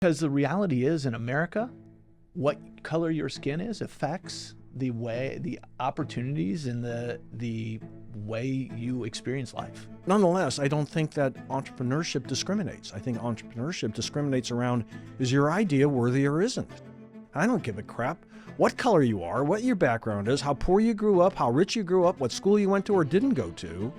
Because the reality is, in America, what color your skin is affects the way, the opportunities, and the way you experience life. Nonetheless, I don't think that entrepreneurship discriminates. I think entrepreneurship discriminates around, is your idea worthy or isn't? I don't give a crap what color you are, what your background is, how poor you grew up, how rich you grew up, what school you went to or didn't go to.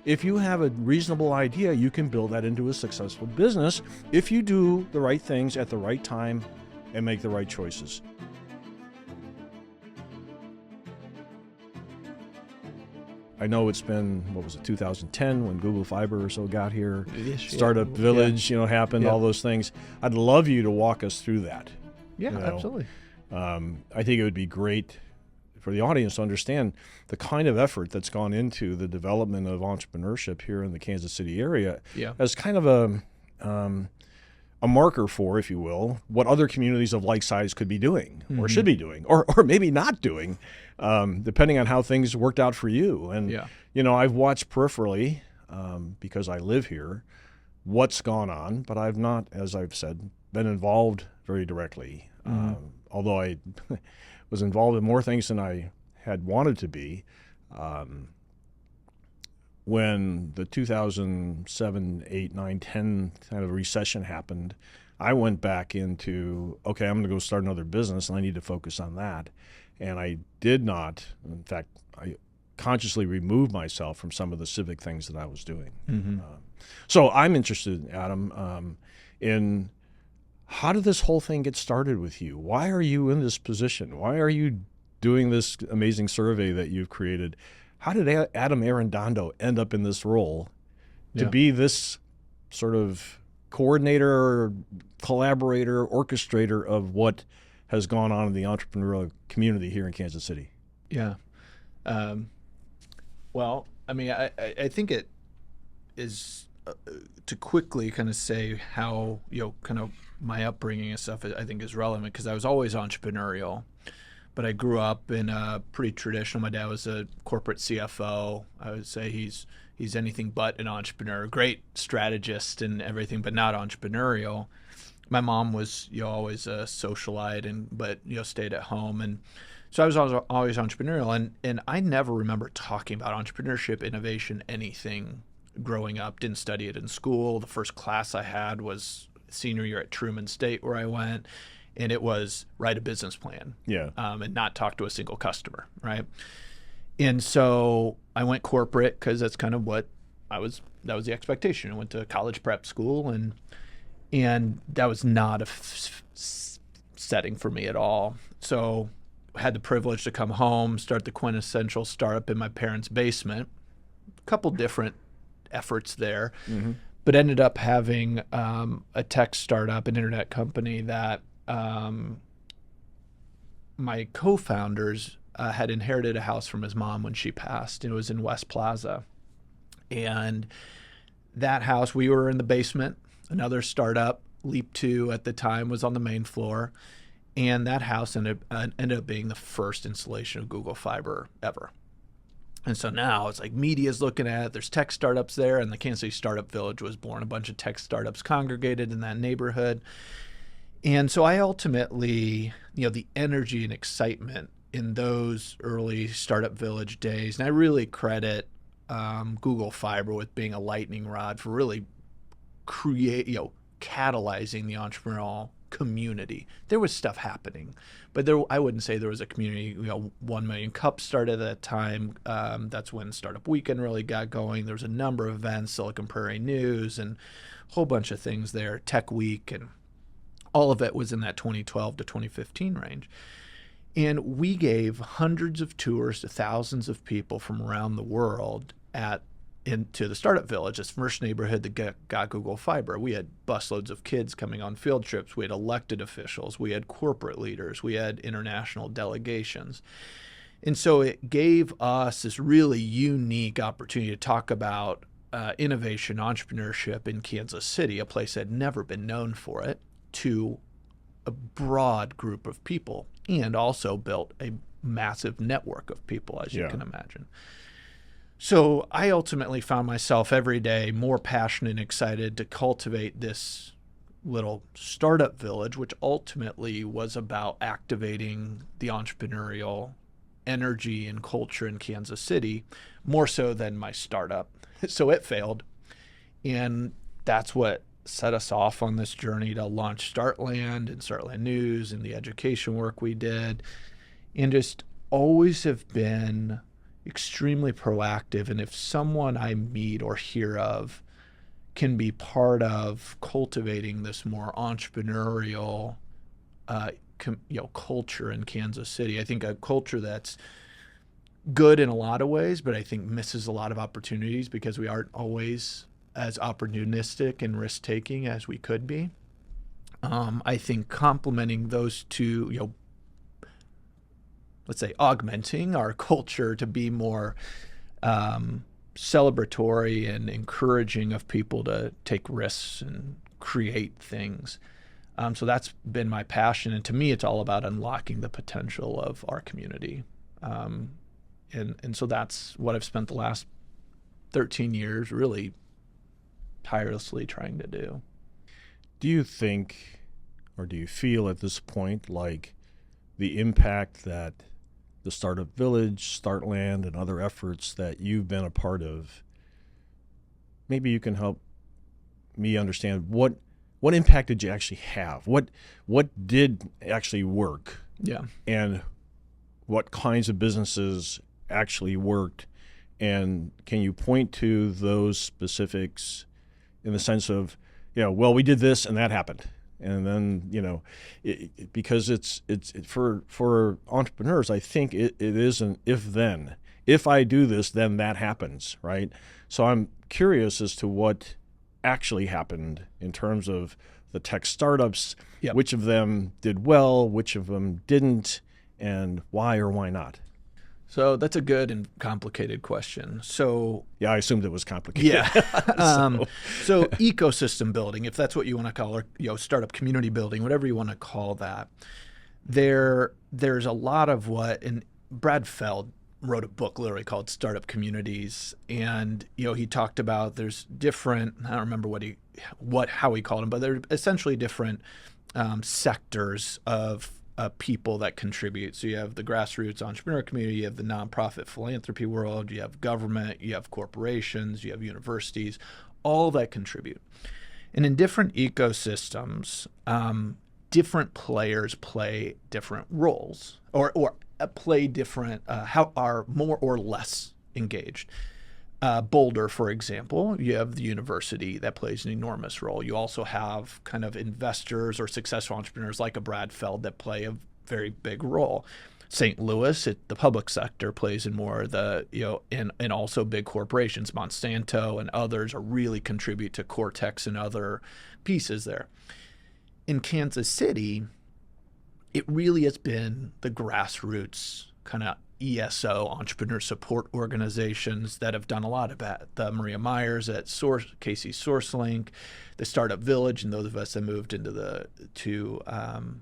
If you have a reasonable idea, you can build that into a successful business if you do the right things at the right time and make the right choices. I know it's been, 2010 when Google Fiber or so got here, Startup Village, happened, all those things. I'd love you to walk us through that. Yeah, absolutely. I think it would be great for the audience to understand the kind of effort that's gone into the development of entrepreneurship here in the Kansas City area as kind of a marker for, if you will, what other communities of like size could be doing or should be doing or maybe not doing, depending on how things worked out for you. And, I've watched peripherally, because I live here, what's gone on, but I've not, as I've said, been involved very directly. Although I was involved in more things than I had wanted to be. When the 2007, 8, 9, 10 kind of recession happened, I went back into, okay, I'm going to go start another business and I need to focus on that. And I did not, in fact, I consciously removed myself from some of the civic things that I was doing. So I'm interested, Adam, in how did this whole thing get started with you? Why are you in this position? Why are you doing this amazing survey that you've created? How did Adam Arredondo end up in this role to be this sort of coordinator, collaborator, orchestrator of what has gone on in the entrepreneurial community here in Kansas City? Yeah. Well, I mean, I think it is to quickly kind of say how, kind of my upbringing and stuff, I think is relevant because I was always entrepreneurial. But I grew up in a pretty traditional. My dad was a corporate CFO. I would say he's anything but an entrepreneur. Great strategist and everything, but not entrepreneurial. My mom was always a socialite but stayed at home, and so I was always entrepreneurial. And I never remember talking about entrepreneurship, innovation, anything growing up. Didn't study it in school. The first class I had was senior year at Truman State, where I went. And it was write a business plan, and not talk to a single customer, right? And so I went corporate because that's kind of what that was the expectation. I went to college prep school, and that was not a setting for me at all. So I had the privilege to come home, start the quintessential startup in my parents' basement. A couple different efforts there, but ended up having a tech startup, an internet company that my co-founders had inherited a house from his mom when she passed. It was in West Plaza. And that house, we were in the basement. Another startup, Leap 2 at the time, was on the main floor. And that house ended up being the first installation of Google Fiber ever. And so now it's like media's looking at it. There's tech startups there, and the Kansas City Startup Village was born. A bunch of tech startups congregated in that neighborhood. And so I ultimately, the energy and excitement in those early Startup Village days, and I really credit Google Fiber with being a lightning rod for really catalyzing the entrepreneurial community. There was stuff happening, but I wouldn't say there was a community. 1 Million Cups started at that time. That's when Startup Weekend really got going. There was a number of events, Silicon Prairie News, and a whole bunch of things there, Tech Week, and all of it was in that 2012 to 2015 range. And we gave hundreds of tours to thousands of people from around the world into the Startup Village, this first neighborhood that got Google Fiber. We had busloads of kids coming on field trips. We had elected officials. We had corporate leaders. We had international delegations. And so it gave us this really unique opportunity to talk about innovation, entrepreneurship in Kansas City, a place that had never been known for it, to a broad group of people, and also built a massive network of people, as you can imagine. So I ultimately found myself every day more passionate and excited to cultivate this little startup village, which ultimately was about activating the entrepreneurial energy and culture in Kansas City, more so than my startup. So it failed. And that's what set us off on this journey to launch Startland and Startland News and the education work we did. And just always have been extremely proactive. And if someone I meet or hear of can be part of cultivating this more entrepreneurial culture in Kansas City, I think a culture that's good in a lot of ways, but I think misses a lot of opportunities because we aren't always as opportunistic and risk-taking as we could be. I think complementing those two, let's say augmenting our culture to be more celebratory and encouraging of people to take risks and create things. So that's been my passion. And to me, it's all about unlocking the potential of our community. And so that's what I've spent the last 13 years really tirelessly trying to do. Do you think, or do you feel at this point like the impact that the Startup Village, Startland, and other efforts that you've been a part of, maybe you can help me understand what impact did you actually have? What did actually work? Yeah. And what kinds of businesses actually worked? And can you point to those specifics in the sense of, well, we did this and that happened. And then, because it's for entrepreneurs, I think it is an if-then. If I do this, then that happens, right? So I'm curious as to what actually happened in terms of the tech startups. Yep. Which of them did well, which of them didn't, and why or why not? So that's a good and complicated question. So yeah, I assumed it was complicated. Yeah. So ecosystem building, if that's what you want to call it, startup community building, whatever you want to call that, there's a lot of what, and Brad Feld wrote a book literally called Startup Communities, and he talked about there's different, I don't remember how he called them, but they're essentially different sectors of people that contribute. So you have the grassroots entrepreneur community, you have the nonprofit philanthropy world, you have government, you have corporations, you have universities, all that contribute. And in different ecosystems, different players play different roles or play different, how are more or less engaged. Boulder, for example, you have the university that plays an enormous role. You also have kind of investors or successful entrepreneurs like a Brad Feld that play a very big role. St. Louis, the public sector plays in more of the, and also big corporations, Monsanto and others really contribute to Cortex and other pieces there. In Kansas City, it really has been the grassroots kind of ESO, entrepreneur support organizations that have done a lot of that. The Maria Myers at Casey SourceLink, the Startup Village, and those of us that moved into to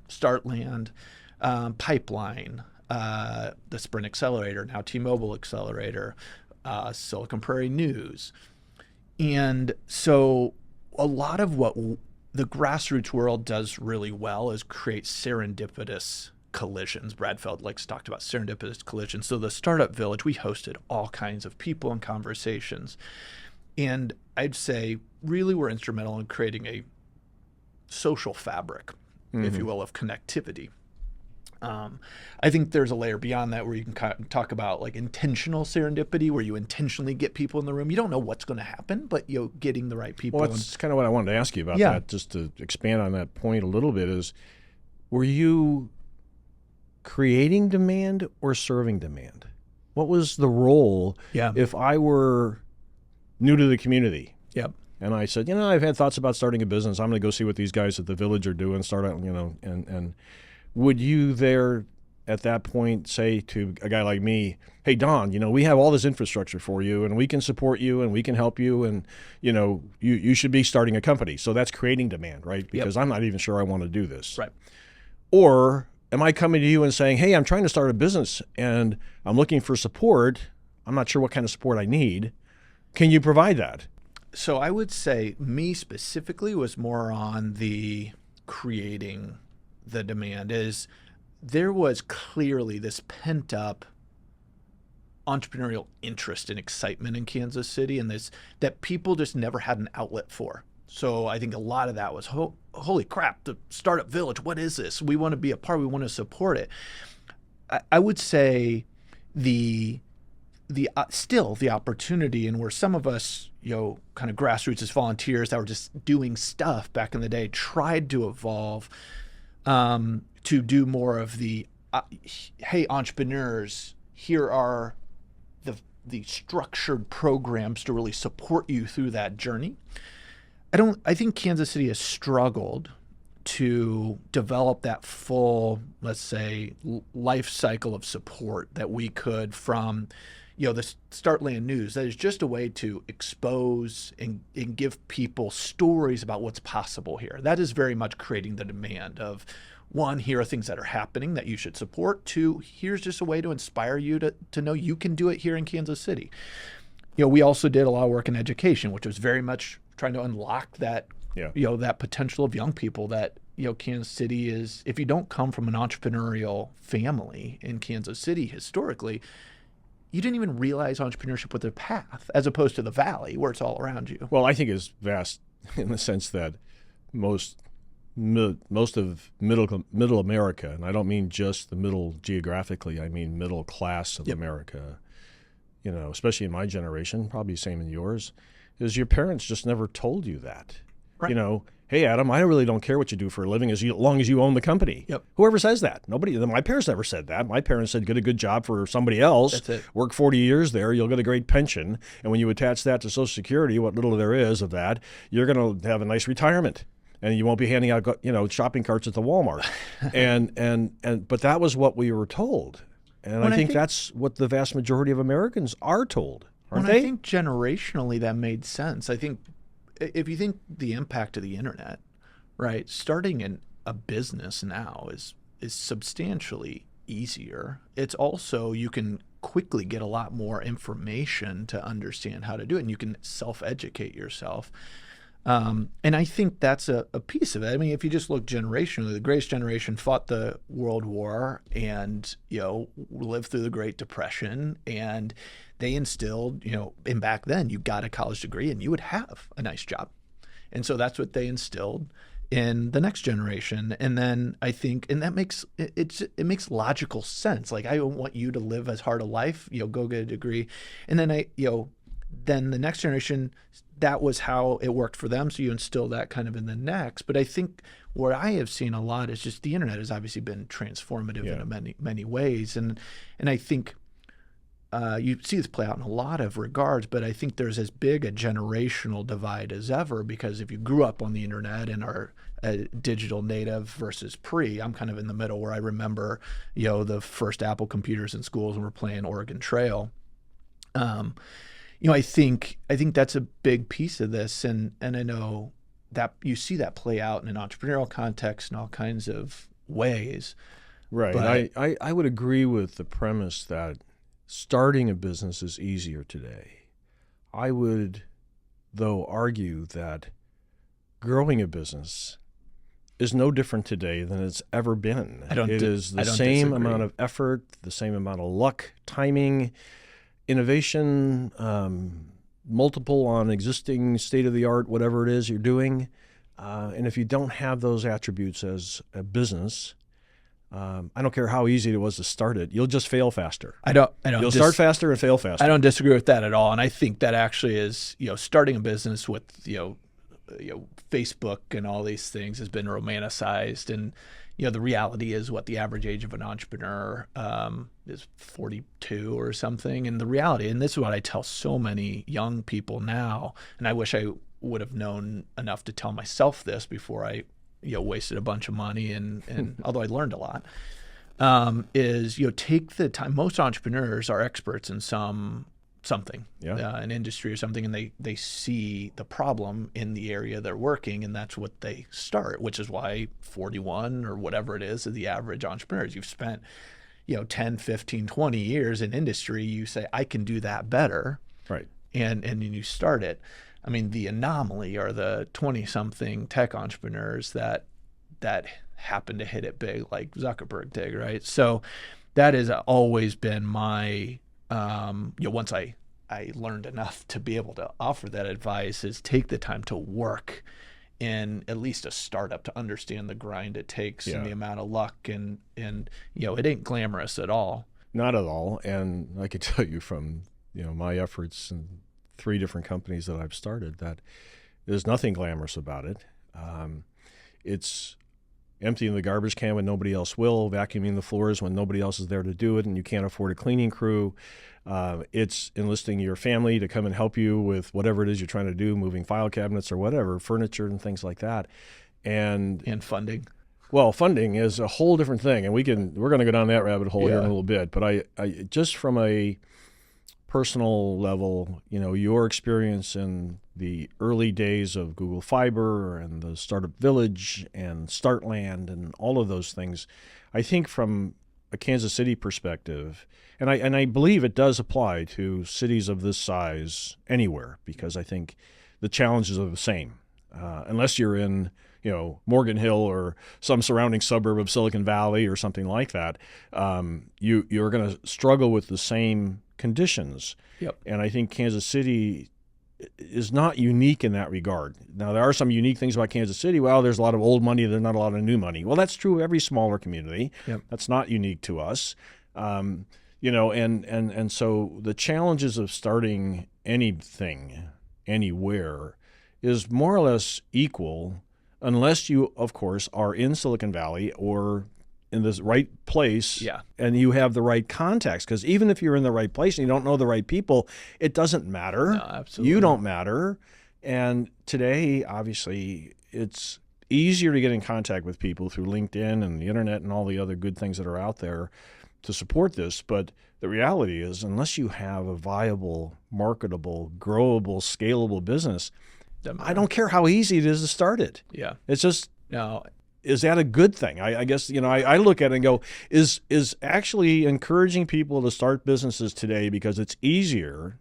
Startland, Pipeline, the Sprint Accelerator, now T-Mobile Accelerator, Silicon Prairie News. And so a lot of what the grassroots world does really well is create serendipitous collisions. Brad Feld talked about serendipitous collisions. So the Startup Village, we hosted all kinds of people and conversations. And I'd say really we're instrumental in creating a social fabric, if you will, of connectivity. I think there's a layer beyond that where you can talk about intentional serendipity, where you intentionally get people in the room. You don't know what's going to happen, but getting the right people. Well, that's kind of what I wanted to ask you about that, just to expand on that point a little bit is, were you creating demand or serving demand? What was the role? Yeah. If I were new to the community, yep, and I said, I've had thoughts about starting a business. I'm going to go see what these guys at the Village are doing. Start out, and would you there at that point say to a guy like me, hey, Don, we have all this infrastructure for you, and we can support you, and we can help you, and you should be starting a company. So that's creating demand, right? Because I'm not even sure I want to do this. Right. Or am I coming to you and saying, hey, I'm trying to start a business and I'm looking for support. I'm not sure what kind of support I need. Can you provide that? So I would say me specifically was more on the creating the demand. Is there was clearly this pent up entrepreneurial interest and excitement in Kansas City, and this that people just never had an outlet for. So I think a lot of that was, holy crap, the startup village, what is this? We want to be a part, we want to support it. I would say the still the opportunity, and where some of us, kind of grassroots as volunteers that were just doing stuff back in the day, tried to evolve to do more of the, hey, entrepreneurs, here are the structured programs to really support you through that journey. I think Kansas City has struggled to develop that full, let's say, life cycle of support that we could from, the Startland news. That is just a way to expose and give people stories about what's possible here. That is very much creating the demand of, one, here are things that are happening that you should support. Two, here's just a way to inspire you to know you can do it here in Kansas City. We also did a lot of work in education, which was very much trying to unlock that, that potential of young people that, Kansas City is, if you don't come from an entrepreneurial family in Kansas City historically, you didn't even realize entrepreneurship was a path, as opposed to the Valley where it's all around you. Well, I think it's vast in the sense that most of middle America, and I don't mean just the middle geographically, I mean middle class of America, especially in my generation, probably the same in yours, is your parents just never told you that. Right. Hey, Adam, I really don't care what you do for a living as long as you own the company. Yep. Whoever says that? Nobody. My parents never said that. My parents said, get a good job for somebody else. That's it. Work 40 years there. You'll get a great pension. And when you attach that to Social Security, what little there is of that, you're going to have a nice retirement. And you won't be handing out, shopping carts at the Walmart. But that was what we were told. And I think that's what the vast majority of Americans are told, aren't they? I think generationally that made sense. I think if you think the impact of the internet, right, starting a business now is substantially easier. It's also, you can quickly get a lot more information to understand how to do it, and you can self-educate yourself. And I think that's a piece of it. I mean, if you just look generationally, the greatest generation fought the World War and, lived through the Great Depression, and they instilled, and back then you got a college degree and you would have a nice job. And so that's what they instilled in the next generation. And then I think, and that makes, it makes logical sense. Like, I want you to live as hard a life, go get a degree. And then then the next generation, that was how it worked for them. So you instill that kind of in the next. But I think what I have seen a lot is just the internet has obviously been transformative in many, many ways. And I think you see this play out in a lot of regards, but I think there's as big a generational divide as ever, because if you grew up on the internet and are a digital native versus pre, I'm kind of in the middle, where I remember, the first Apple computers in schools and we're playing Oregon Trail. I think that's a big piece of this, and I know that you see that play out in an entrepreneurial context in all kinds of ways. Right. But I would agree with the premise that starting a business is easier today. I would, though, argue that growing a business is no different today than it's ever been. It is the same amount of effort, the same amount of luck, timing, innovation, multiple on existing state-of-the-art, whatever it is you're doing. And if you don't have those attributes as a business, I don't care how easy it was to start it, you'll just fail faster. You'll start faster and fail faster. I don't disagree with that at all. And I think that actually is, starting a business with, Facebook and all these things has been romanticized. And, the reality is what the average age of an entrepreneur is 42 or something. And the reality, and this is what I tell so many young people now, and I wish I would have known enough to tell myself this before I wasted a bunch of money, and although I learned a lot, is take the time. Most entrepreneurs are experts in something, an industry or something, and they see the problem in the area they're working, and that's what they start, which is why 41 or whatever it is the average entrepreneurs. You've spent 10, 15, 20 years in industry, you say, I can do that better. Right. And then you start it. I mean, the anomaly are the 20-something tech entrepreneurs that happen to hit it big, like Zuckerberg did, right? So that has always been my, once I learned enough to be able to offer that advice, is take the time to work in at least a startup to understand the grind it takes and the amount of luck, and it ain't glamorous at all. Not at all. And I could tell you from my efforts in 3 different companies that I've started that there's nothing glamorous about it. It's emptying the garbage can when nobody else will, vacuuming the floors when nobody else is there to do it, and you can't afford a cleaning crew. It's enlisting your family to come and help you with whatever it is you're trying to do, moving file cabinets or whatever, furniture and things like that. And funding. Well, funding is a whole different thing, and we're going to go down that rabbit hole here in a little bit. But I just from a personal level, your experience in the early days of Google Fiber and the Startup Village and Startland and all of those things, I think from a Kansas City perspective, and I believe it does apply to cities of this size anywhere, because I think the challenges are the same, unless you're in Morgan Hill or some surrounding suburb of Silicon Valley or something like that. You're going to struggle with the same conditions. Yep. And I think Kansas City is not unique in that regard. Now, there are some unique things about Kansas City. Well, there's a lot of old money, there's not a lot of new money. Well, that's true of every smaller community. Yep. That's not unique to us. And so the challenges of starting anything, anywhere, is more or less equal, unless you, of course, are in Silicon Valley or in the right place, and you have the right contacts. Because even if you're in the right place and you don't know the right people, it doesn't matter. No, absolutely. You don't matter. And today, obviously, it's easier to get in contact with people through LinkedIn and the internet and all the other good things that are out there to support this. But the reality is, unless you have a viable, marketable, growable, scalable business, I don't care how easy it is to start it. Yeah. It's just, no. Is that a good thing? I guess, I look at it and go, is actually encouraging people to start businesses today because it's easier,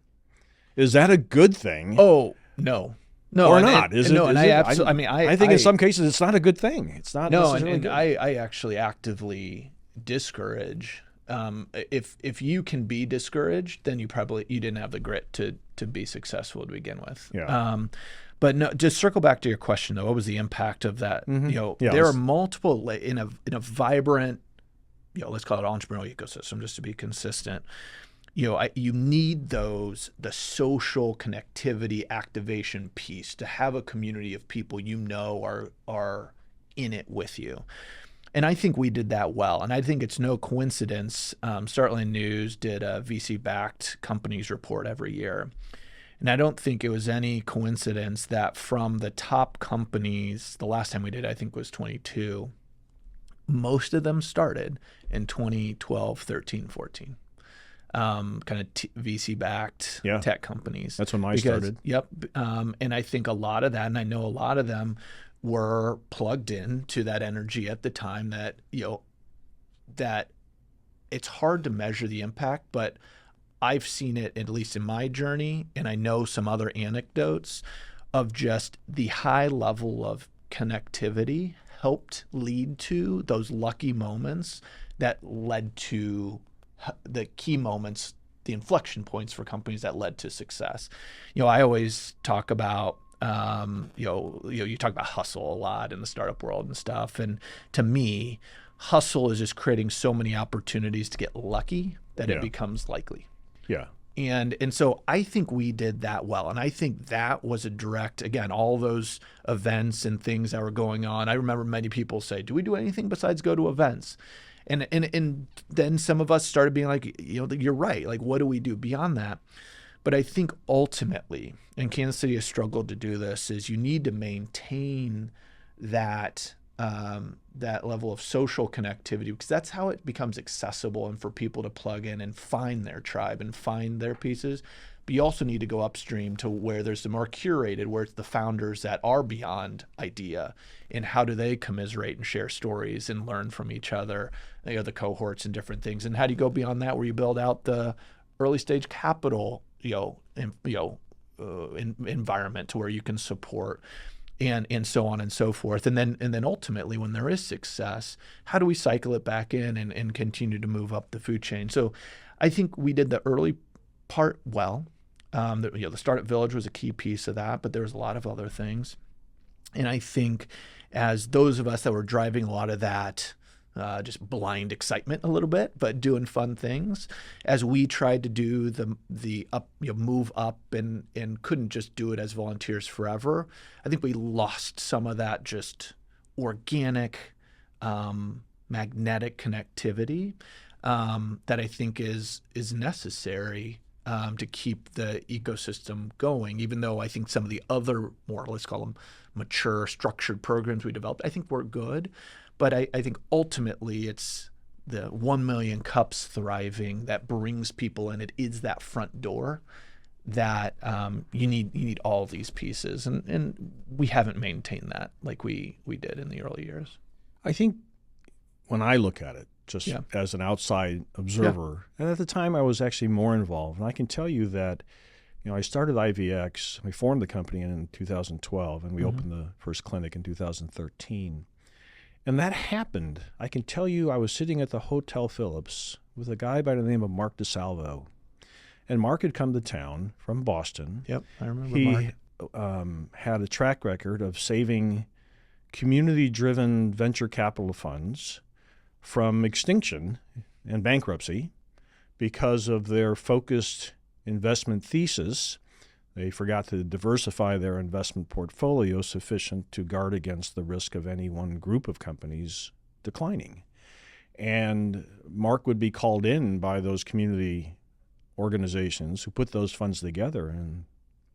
is that a good thing? Oh, no. No, or not? I think in some cases it's not a good thing. It's not. No, and I actually actively discourage. If you can be discouraged, then you didn't have the grit to be successful to begin with. Yeah. But no, just circle back to your question though. What was the impact of that? Mm-hmm. There are multiple in a vibrant, let's call it entrepreneurial ecosystem, just to be consistent. You need the social connectivity activation piece to have a community of people are in it with you. And I think we did that well. And I think it's no coincidence. Startland News did a VC-backed companies report every year. And I don't think it was any coincidence that from the top companies, the last time we did, I think was 22, most of them started in 2012, 13, 14. Kind of VC-backed tech companies. That's when mine started. Yep. And I think a lot of that, and I know a lot of them were plugged in to that energy at the time that, that it's hard to measure the impact, but I've seen it, at least in my journey, and I know some other anecdotes of just the high level of connectivity helped lead to those lucky moments that led to the key moments, the inflection points for companies that led to success. I always talk about, you talk about hustle a lot in the startup world and stuff. And to me, hustle is just creating so many opportunities to get lucky that it becomes likely. Yeah. And so I think we did that well. And I think that was a direct, again, all those events and things that were going on. I remember many people say, do we do anything besides go to events? And then some of us started being like, you're right. Like, what do we do beyond that? But I think ultimately, and Kansas City has struggled to do this, is you need to maintain that that level of social connectivity, because that's how it becomes accessible and for people to plug in and find their tribe and find their pieces. But you also need to go upstream to where there's the more curated, where it's the founders that are beyond idea, and how do they commiserate and share stories and learn from each other, the cohorts and different things. And how do you go beyond that, where you build out the early stage capital, environment to where you can support, and so on and so forth. And then ultimately, when there is success, how do we cycle it back in and continue to move up the food chain? So I think we did the early part well. The Startup Village was a key piece of that, but there was a lot of other things. And I think as those of us that were driving a lot of that, just blind excitement a little bit, but doing fun things, as we tried to do the up, move up and couldn't just do it as volunteers forever, I think we lost some of that just organic, magnetic connectivity that I think is necessary to keep the ecosystem going, even though I think some of the other more, let's call them mature, structured programs we developed, I think were good. But I think ultimately it's the 1 million cups thriving that brings people in. It is that front door that you need all of these pieces. And we haven't maintained that like we did in the early years. I think when I look at it, just as an outside observer, and at the time I was actually more involved, and I can tell you that, I started IVX, we formed the company in 2012, and we opened the first clinic in 2013. And that happened. I can tell you I was sitting at the Hotel Phillips with a guy by the name of Mark DeSalvo. And Mark had come to town from Boston. Yep, I remember Mark. He had a track record of saving community-driven venture capital funds from extinction and bankruptcy because of their focused investment thesis. They forgot to diversify their investment portfolio sufficient to guard against the risk of any one group of companies declining. And Mark would be called in by those community organizations who put those funds together and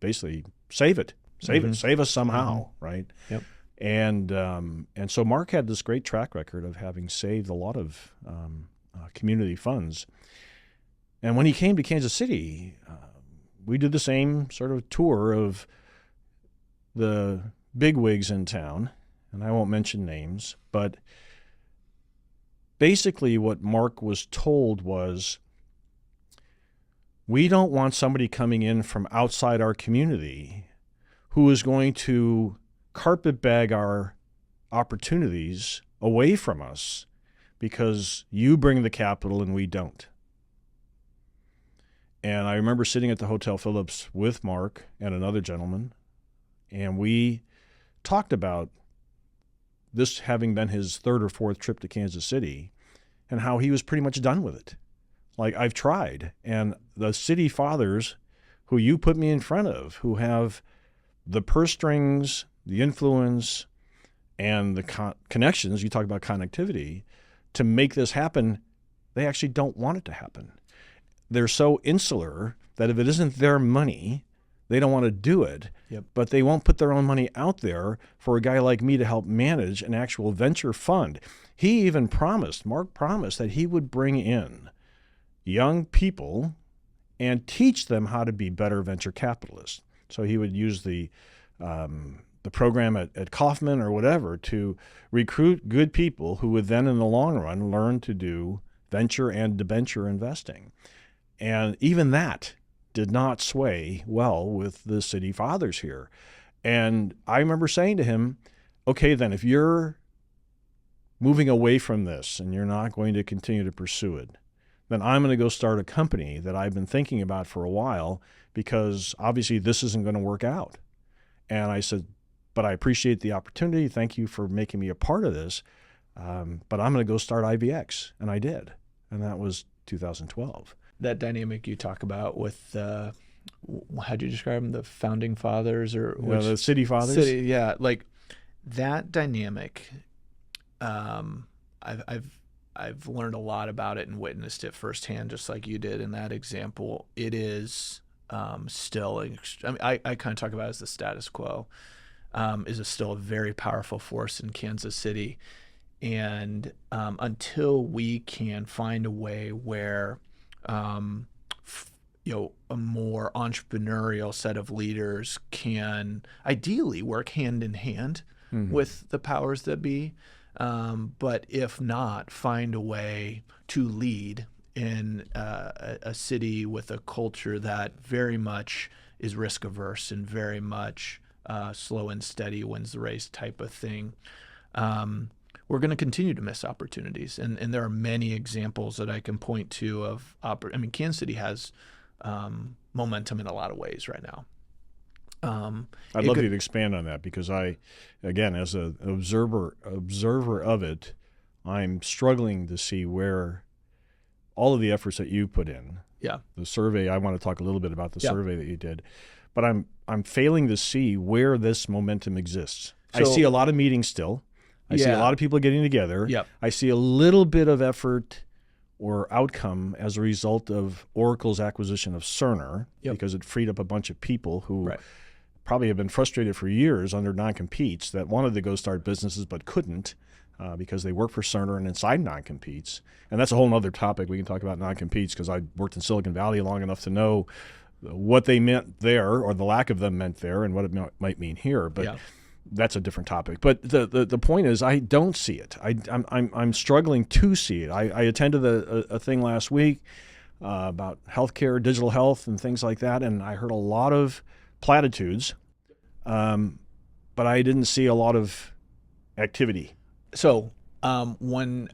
basically save it, save us somehow, right? Yep. And so Mark had this great track record of having saved a lot of community funds. And when he came to Kansas City, we did the same sort of tour of the bigwigs in town, and I won't mention names, but basically what Mark was told was, we don't want somebody coming in from outside our community who is going to carpetbag our opportunities away from us because you bring the capital and we don't. And I remember sitting at the Hotel Phillips with Mark and another gentleman, and we talked about this having been his third or fourth trip to Kansas City and how he was pretty much done with it. Like, I've tried, and the city fathers who you put me in front of, who have the purse strings, the influence, and the connections, you talk about connectivity, to make this happen, they actually don't want it to happen. They're so insular that if it isn't their money, they don't want to do it. Yep. But they won't put their own money out there for a guy like me to help manage an actual venture fund. He even promised, Mark promised, that he would bring in young people and teach them how to be better venture capitalists. So he would use the program at Kaufman or whatever to recruit good people who would then in the long run learn to do venture and debenture investing. And even that did not sway well with the city fathers here. And I remember saying to him, okay, then if you're moving away from this and you're not going to continue to pursue it, then I'm going to go start a company that I've been thinking about for a while because obviously this isn't going to work out. And I said, but I appreciate the opportunity. Thank you for making me a part of this. But I'm going to go start IVX. And I did. And that was 2012. That dynamic you talk about with, how'd you describe them? The founding fathers or the city fathers? Like that dynamic, I've learned a lot about it and witnessed it firsthand, just like you did in that example. It is still, I kind of talk about it as the status quo, is still a very powerful force in Kansas City. And until we can find a way where, a more entrepreneurial set of leaders can ideally work hand in hand with the powers that be, but if not, find a way to lead in a city with a culture that very much is risk averse and very much slow and steady wins the race type of thing. We're going to continue to miss opportunities. And there are many examples that I can point to of, Kansas City has momentum in a lot of ways right now. I'd love you to expand on that, because again, as an observer of it, I'm struggling to see where all of the efforts that you put in, the survey, I want to talk a little bit about the survey that you did, but I'm failing to see where this momentum exists. So, I see a lot of meetings still. I see a lot of people getting together. I see a little bit of effort or outcome as a result of Oracle's acquisition of Cerner, because it freed up a bunch of people who probably have been frustrated for years under non-competes that wanted to go start businesses but couldn't because they work for Cerner and inside non-competes. And that's a whole other topic. We can talk about non-competes, because I worked in Silicon Valley long enough to know what they meant there, or the lack of them meant there, and what it might mean here. But that's a different topic. But the point is, I don't see it. I'm struggling to see it. I attended a thing last week about healthcare, digital health, and things like that, and I heard a lot of platitudes, but I didn't see a lot of activity. So when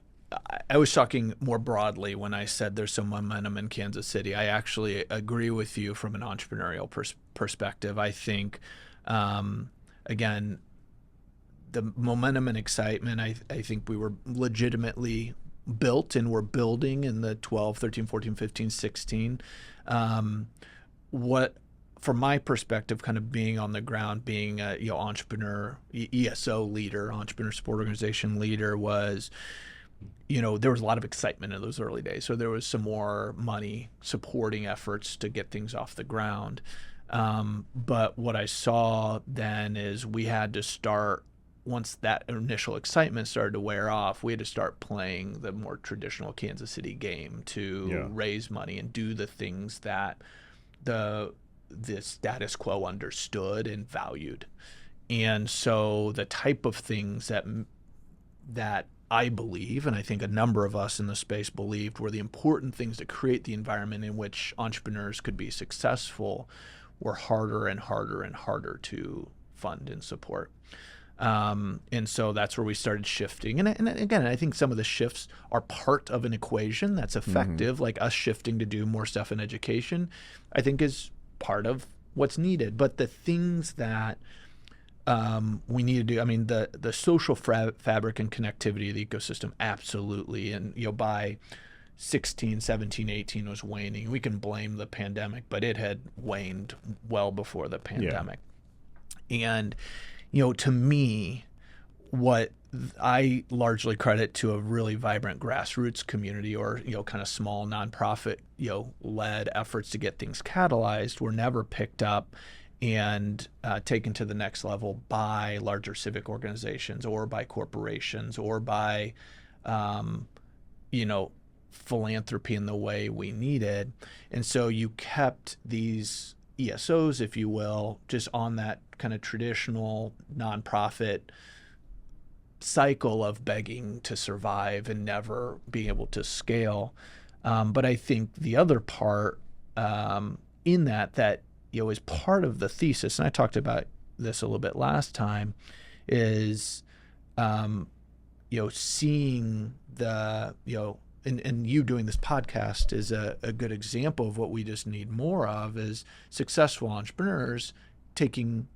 I was talking more broadly when I said there's some momentum in Kansas City, I actually agree with you from an entrepreneurial perspective. I think, again, the momentum and excitement, I think we were legitimately built and we're building in the 12, 13, 14, 15, 16. From my perspective, kind of being on the ground, being a entrepreneur, ESO leader, entrepreneur support organization leader, was, there was a lot of excitement in those early days. So there was some more money supporting efforts to get things off the ground. But what I saw then is we had to start, once that initial excitement started to wear off, we had to start playing the more traditional Kansas City game to raise money and do the things that the status quo understood and valued. And so the type of things that I believe, and I think a number of us in the space believed, were the important things to create the environment in which entrepreneurs could be successful, were harder and harder and harder to fund and support. And so that's where we started shifting. And again, I think some of the shifts are part of an equation that's effective, like us shifting to do more stuff in education, I think is part of what's needed. But the things that we need to do, the social fabric and connectivity of the ecosystem, absolutely. And by 16, 17, 18 was waning. We can blame the pandemic, but it had waned well before the pandemic. And to me, what I largely credit to a really vibrant grassroots community, or kind of small nonprofit led efforts to get things catalyzed, were never picked up and taken to the next level by larger civic organizations or by corporations or by philanthropy in the way we needed. And so you kept these ESOs, if you will, just on that kind of traditional nonprofit cycle of begging to survive and never being able to scale. But I think the other part in that is part of the thesis, and I talked about this a little bit last time, is seeing the and you doing this podcast is a good example of what we just need more of, is successful entrepreneurs taking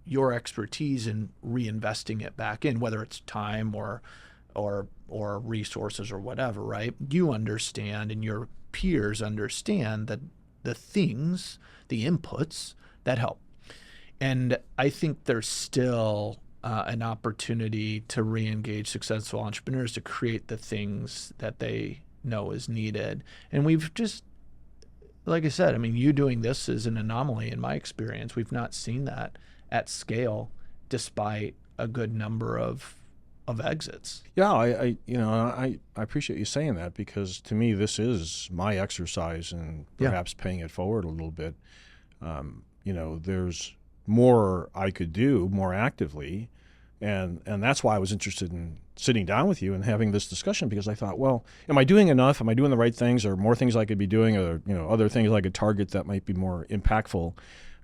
your expertise and reinvesting it back in, whether it's time or resources or whatever, right? You understand and your peers understand that the things, the inputs that help. And I think there's still an opportunity to re-engage successful entrepreneurs to create the things that they know is needed. And we've just, like I said, you doing this is an anomaly in my experience. We've not seen that at scale, despite a good number of exits. Yeah, I appreciate you saying that, because to me this is my exercise in perhaps paying it forward a little bit. There's more I could do more actively, and that's why I was interested in sitting down with you and having this discussion, because I thought, well, am I doing enough? Am I doing the right things? Or more things I could be doing? Or other things I could target that might be more impactful?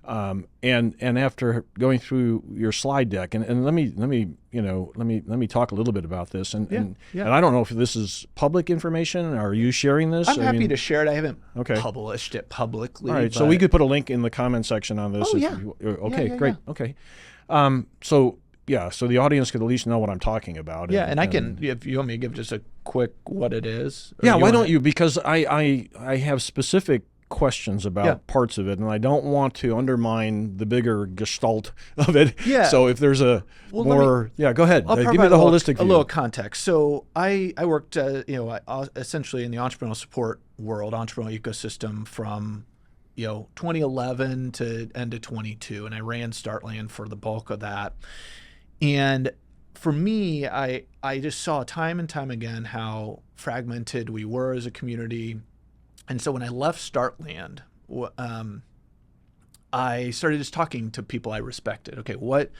And after going through your slide deck, and let me talk a little bit about this. And I don't know if this is public information. Are you sharing this? I'm happy to share it. I haven't published it publicly. All right, so we could put a link in the comment section on this. Okay, great. Okay. So the audience could at least know what I'm talking about. Yeah, and I can, if you want me to give just a quick what it is. Yeah, why don't you? Because I have specific questions about parts of it, and I don't want to undermine the bigger gestalt of it. Yeah. So if there's a go ahead. I'll give me the holistic view. A little context. So I worked, essentially in the entrepreneurial support world, entrepreneurial ecosystem from 2011 to end of 22, and I ran Startland for the bulk of that. And for me, I just saw time and time again how fragmented we were as a community. And so when I left Startland, I started just talking to people I respected. Okay, what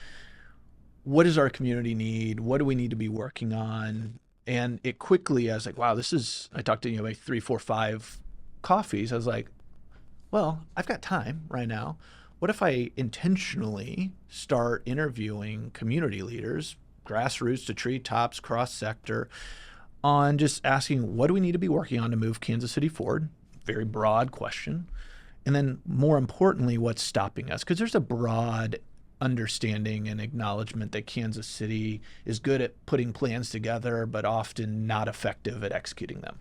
does our community need? What do we need to be working on? And it quickly, I was like, wow, I talked to like 3, 4, 5 coffees. I was like, well, I've got time right now. What if I intentionally start interviewing community leaders, grassroots to treetops, cross-sector, on just asking, what do we need to be working on to move Kansas City forward? Very broad question. And then more importantly, what's stopping us? Because there's a broad understanding and acknowledgement that Kansas City is good at putting plans together, but often not effective at executing them.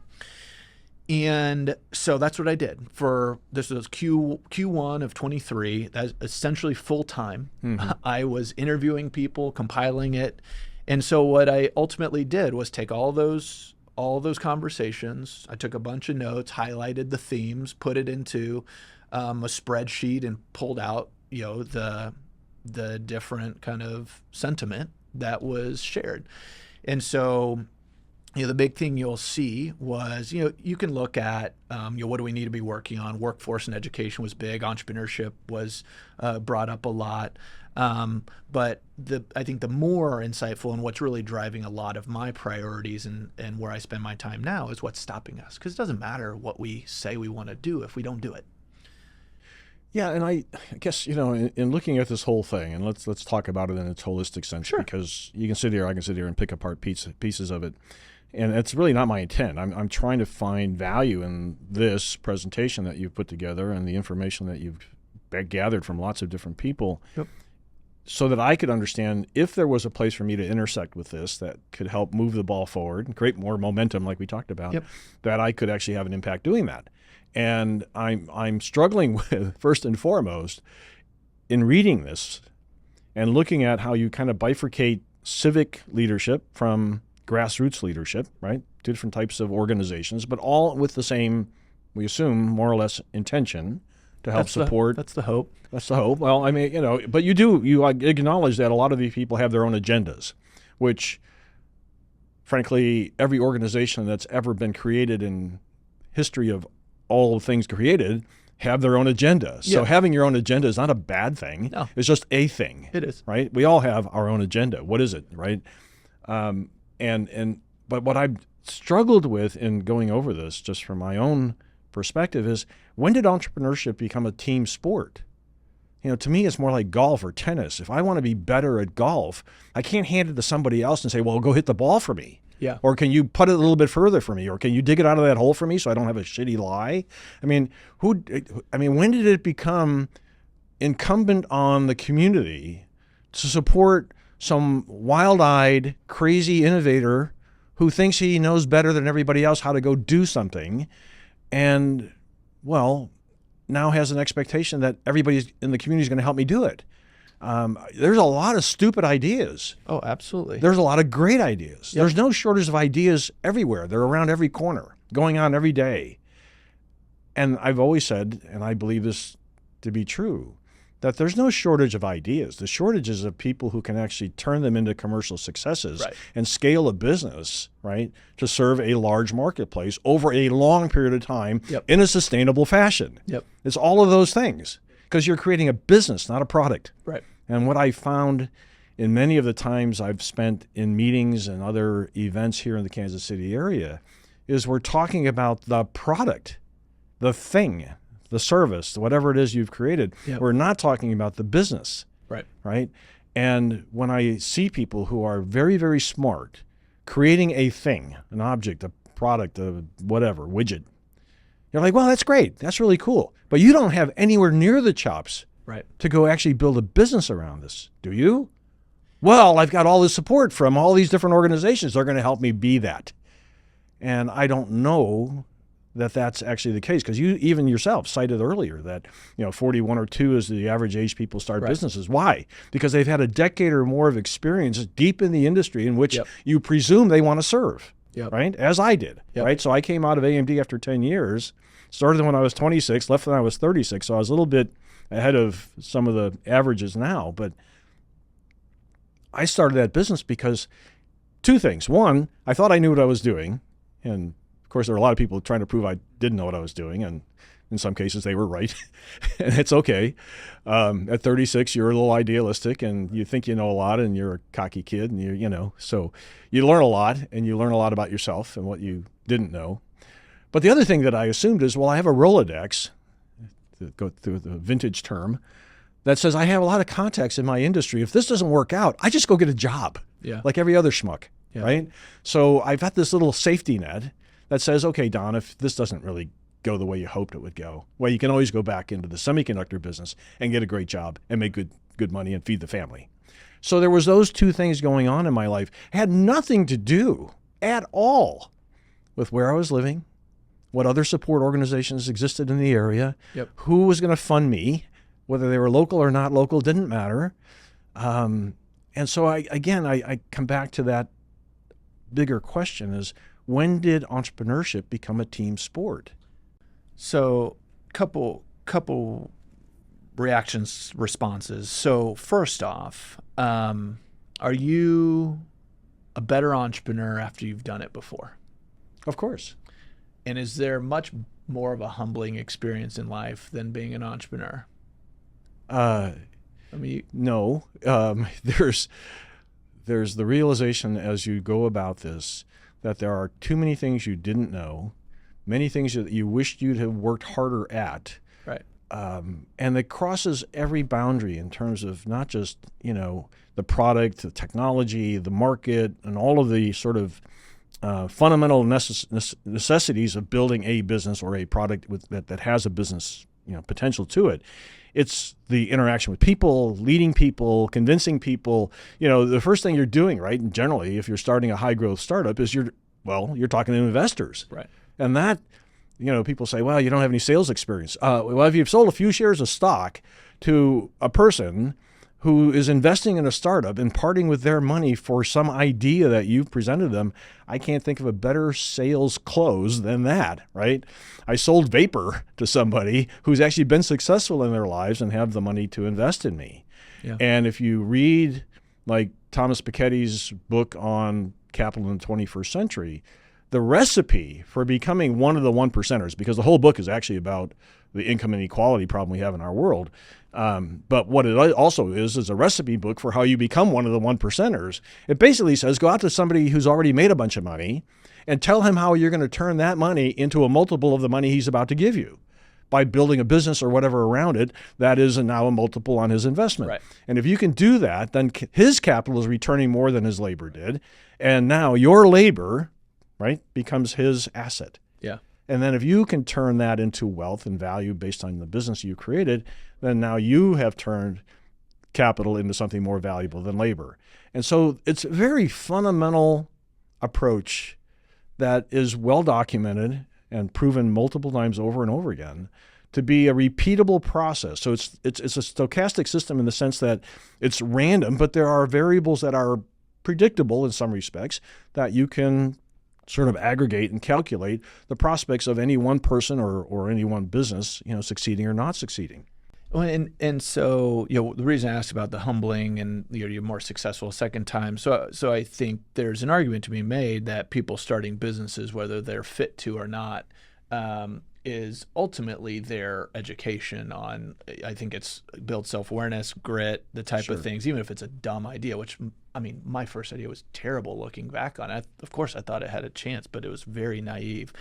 And so that's what I did for this was Q1 of 23. That's essentially full time. Mm-hmm. I was interviewing people, compiling it. And so what I ultimately did was take all those conversations. I took a bunch of notes, highlighted the themes, put it into a spreadsheet, and pulled out the different kind of sentiment that was shared. And so the big thing you'll see was, you can look at, what do we need to be working on? Workforce and education was big. Entrepreneurship was brought up a lot. But I think the more insightful and what's really driving a lot of my priorities and where I spend my time now is what's stopping us. Because it doesn't matter what we say we want to do if we don't do it. Yeah, and I guess, in looking at this whole thing, and let's talk about it in its holistic sense, sure. Because I can sit here and pick apart pieces of it. And it's really not my intent. I'm trying to find value in this presentation that you've put together and the information that you've gathered from lots of different people, so that I could understand if there was a place for me to intersect with this that could help move the ball forward and create more momentum, like we talked about, that I could actually have an impact doing that. And I'm struggling with, first and foremost, in reading this and looking at how you kind of bifurcate civic leadership from grassroots leadership, right? 2 different types of organizations, but all with the same, we assume, more or less intention to help support. That's the hope. That's the hope. Well, I mean, but you acknowledge that a lot of these people have their own agendas, which, frankly, every organization that's ever been created in history of all things created have their own agenda. So having your own agenda is not a bad thing. No. It's just a thing. It is. Right? We all have our own agenda. What is it, right? But what I've struggled with in going over this, just from my own perspective, is when did entrepreneurship become a team sport? To me, it's more like golf or tennis. If I want to be better at golf, I can't hand it to somebody else and say, well, go hit the ball for me. Yeah. Or can you put it a little bit further for me? Or can you dig it out of that hole for me so I don't have a shitty lie? I mean, when did it become incumbent on the community to support some wild-eyed, crazy innovator who thinks he knows better than everybody else how to go do something, and, well, now has an expectation that everybody in the community is going to help me do it? There's a lot of stupid ideas. Oh, absolutely. There's a lot of great ideas. There's no shortage of ideas everywhere. They're around every corner, going on every day. And I've always said, and I believe this to be true, that there's no shortage of ideas. The shortage is of people who can actually turn them into commercial successes and scale a business, right, to serve a large marketplace over a long period of time in a sustainable fashion. It's all of those things, because you're creating a business, not a product. Right. And what I found in many of the times I've spent in meetings and other events here in the Kansas City area is we're talking about the product, the thing the service, whatever it is you've created. Yep. We're not talking about the business, Right. right? And when I see people who are very, very smart creating a thing, an object, a product, a whatever, widget, you're like, well, that's great. That's really cool. But you don't have anywhere near the chops Right. to go actually build a business around this, do you? Well, I've got all this support from all these different organizations. They're going to help me be that. And I don't know that that's actually the case, because you even yourself cited earlier that 41 or 2 is the average age people start businesses. Why? Because they've had a decade or more of experience deep in the industry in which you presume they want to serve, right? As I did, right? So I came out of AMD after 10 years, started when I was 26, left when I was 36. So I was a little bit ahead of some of the averages now, but I started that business because 2 things. One, I thought I knew what I was doing, and of course there were a lot of people trying to prove I didn't know what I was doing, and in some cases they were right, and it's okay. At 36, you're a little idealistic, and you think you know a lot, and you're a cocky kid, and so you learn a lot, and you learn a lot about yourself and what you didn't know. But the other thing that I assumed is, well, I have a Rolodex, to go through the vintage term, that says I have a lot of contacts in my industry. If this doesn't work out, I just go get a job, like every other schmuck, right? So I've got this little safety net that says, okay, Don, if this doesn't really go the way you hoped it would go, well, you can always go back into the semiconductor business and get a great job and make good money and feed the family. So there was those 2 things going on in my life. It had nothing to do at all with where I was living, what other support organizations existed in the area, who was going to fund me, whether they were local or not local, didn't matter. And so I come back to that bigger question is, when did entrepreneurship become a team sport? So couple responses. So first off, are you a better entrepreneur after you've done it before? Of course. And is there much more of a humbling experience in life than being an entrepreneur? No. There's the realization as you go about this that there are too many things you didn't know, many things that you wished you'd have worked harder at. Right. And it crosses every boundary in terms of not just, the product, the technology, the market, and all of the sort of fundamental necessities of building a business or a product that has a business potential to it. It's the interaction with people, leading people, convincing people. The first thing you're doing, right, and generally if you're starting a high growth startup, is you're talking to investors. Right. And that, people say, well, you don't have any sales experience. Well, if you've sold a few shares of stock to a person who is investing in a startup and parting with their money for some idea that you've presented them, I can't think of a better sales close than that, right? I sold vapor to somebody who's actually been successful in their lives and have the money to invest in me. Yeah. And if you read like Thomas Piketty's book on capital in the 21st century, the recipe for becoming one of the 1%ers, because the whole book is actually about the income inequality problem we have in our world. But what it also is a recipe book for how you become one of the 1%ers. It basically says, go out to somebody who's already made a bunch of money and tell him how you're going to turn that money into a multiple of the money he's about to give you by building a business or whatever around it that is now a multiple on his investment. Right. And if you can do that, then his capital is returning more than his labor did. And now your labor, right, becomes his asset. Yeah. And then if you can turn that into wealth and value based on the business you created, then now you have turned capital into something more valuable than labor. And so it's a very fundamental approach that is well documented and proven multiple times over and over again to be a repeatable process. So it's a stochastic system in the sense that it's random, but there are variables that are predictable in some respects that you can sort of aggregate and calculate the prospects of any one person or any one business, succeeding or not succeeding. Well, and so the reason I asked about the humbling and you're more successful a second time. So I think there's an argument to be made that people starting businesses, whether they're fit to or not, is ultimately their education on. I think it's build self-awareness, grit, the type of things. Even if it's a dumb idea, which my first idea was terrible looking back on it. Of course, I thought it had a chance, but it was very naive.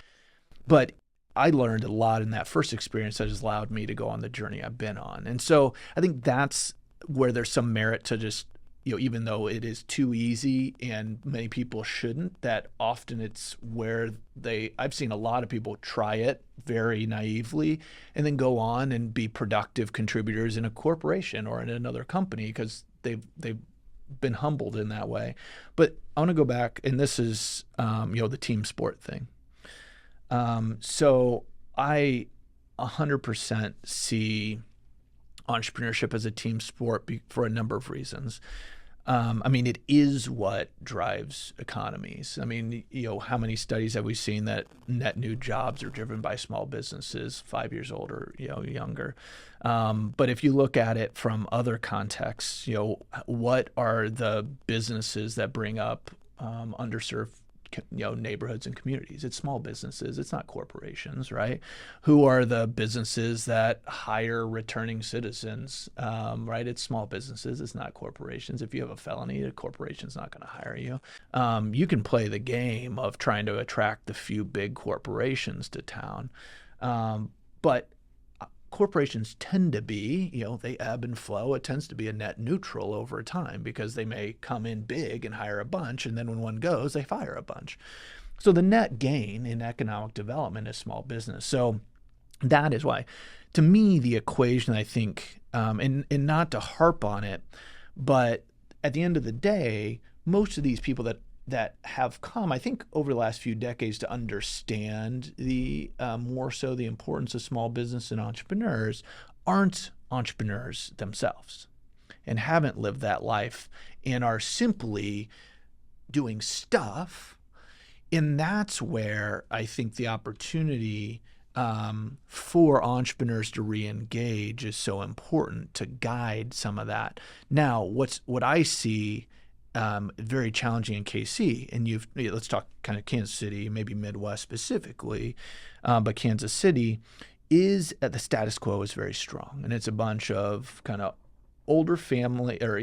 But I learned a lot in that first experience that has allowed me to go on the journey I've been on. And so I think that's where there's some merit to just, even though it is too easy and many people shouldn't, that often it's where I've seen a lot of people try it very naively and then go on and be productive contributors in a corporation or in another company because they've been humbled in that way. But I want to go back, and this is, the team sport thing. So I 100% see entrepreneurship as a team sport for a number of reasons. It is what drives economies. How many studies have we seen that net new jobs are driven by small businesses 5 years old or, younger? But if you look at it from other contexts, what are the businesses that bring up underserved neighborhoods and communities? It's small businesses. It's not corporations, right? Who are the businesses that hire returning citizens, right? It's small businesses. It's not corporations. If you have a felony, a corporation's not going to hire you. You can play the game of trying to attract the few big corporations to town. But corporations tend to be, they ebb and flow. It tends to be a net neutral over time because they may come in big and hire a bunch, and then when one goes, they fire a bunch. So the net gain in economic development is small business. So that is why, to me, the equation, I think, and not to harp on it, but at the end of the day, most of these people that have come, I think, over the last few decades to understand the more so the importance of small business and entrepreneurs aren't entrepreneurs themselves and haven't lived that life and are simply doing stuff. And that's where I think the opportunity for entrepreneurs to re-engage is so important to guide some of that. Now, what I see very challenging in KC, and let's talk kind of Kansas City, maybe Midwest specifically, but Kansas City is the status quo is very strong, and it's a bunch of kind of older family or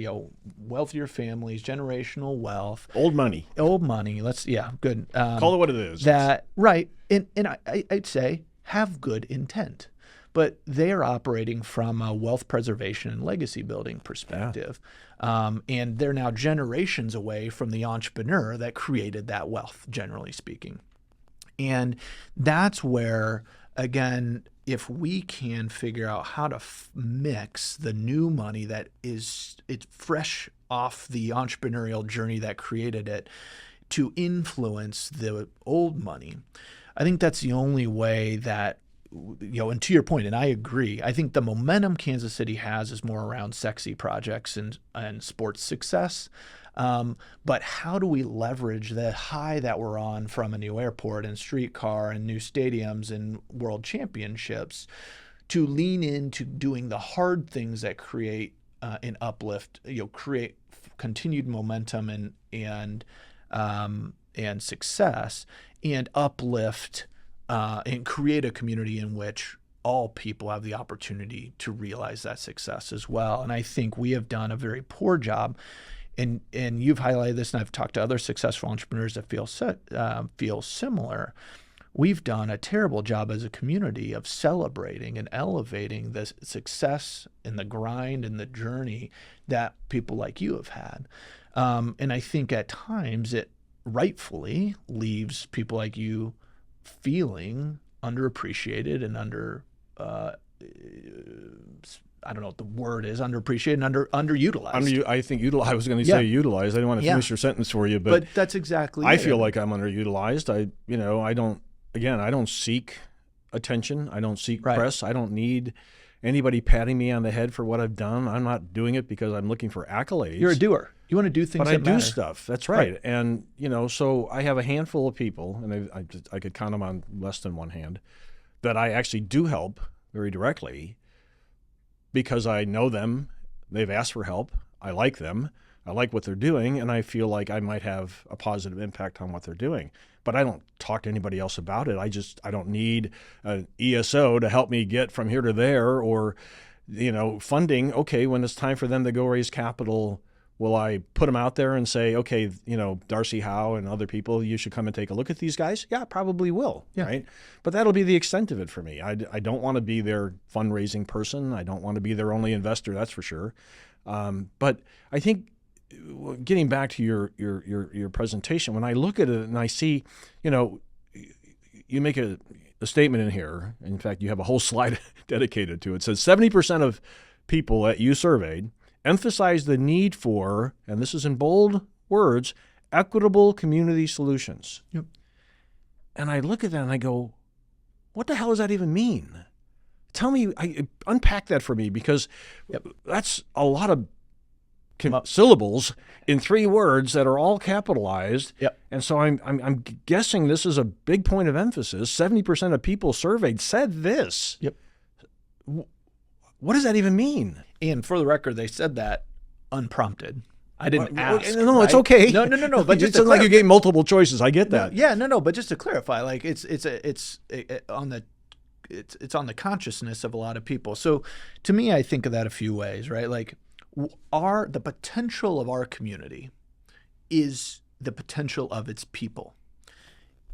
wealthier families, generational wealth, old money. Good. Call it what it is. That right, and I'd say have good intent. But they are operating from a wealth preservation and legacy building perspective. Yeah. And they're now generations away from the entrepreneur that created that wealth, generally speaking. And that's where, again, if we can figure out how to mix the new money it's fresh off the entrepreneurial journey that created it to influence the old money, I think that's the only way that, and to your point, and I agree, I think the momentum Kansas City has is more around sexy projects and sports success. But how do we leverage the high that we're on from a new airport and streetcar and new stadiums and world championships to lean into doing the hard things that create an uplift, create continued momentum and success and uplift and create a community in which all people have the opportunity to realize that success as well. And I think we have done a very poor job, and you've highlighted this, and I've talked to other successful entrepreneurs that feel similar. We've done a terrible job as a community of celebrating and elevating the success and the grind and the journey that people like you have had. And I think at times it rightfully leaves people like you feeling underappreciated and I don't know what the word is, underappreciated and underutilized. I think I was going to say utilized. I didn't want to finish your sentence for you, but that's exactly I feel like I'm underutilized. I don't seek attention. I don't seek press. I don't need anybody patting me on the head for what I've done. I'm not doing it because I'm looking for accolades. You're a doer. You want to do things but that matter. I do stuff. That's right. And, so I have a handful of people, and I could count them on less than one hand, that I actually do help very directly because I know them. They've asked for help. I like them. I like what they're doing, and I feel like I might have a positive impact on what they're doing. But I don't talk to anybody else about it. I don't need an ESO to help me get from here to there or, funding. Okay, when it's time for them to go raise capital, Will I put them out there and say, okay, Darcy Howe and other people, you should come and take a look at these guys? Yeah, I probably will, right? But that'll be the extent of it for me. I don't want to be their fundraising person. I don't want to be their only investor, that's for sure. But I think getting back to your presentation, when I look at it and I see, you make a statement in here. In fact, you have a whole slide dedicated to it. It says 70% of people that you surveyed emphasize the need for, and this is in bold words, equitable community solutions. Yep. And I look at that and I go, what the hell does that even mean? Tell me, unpack that for me, because that's a lot of syllables in 3 words that are all capitalized. Yep. And so I'm guessing this is a big point of emphasis. 70% of people surveyed said this. Yep. What does that even mean? And for the record, they said that unprompted. I didn't ask. No, right? It's okay. No. But just like you gave multiple choices. I get that. No. But just to clarify, like it's on the consciousness of a lot of people. So to me, I think of that a few ways, right? Like the potential of our community is the potential of its people.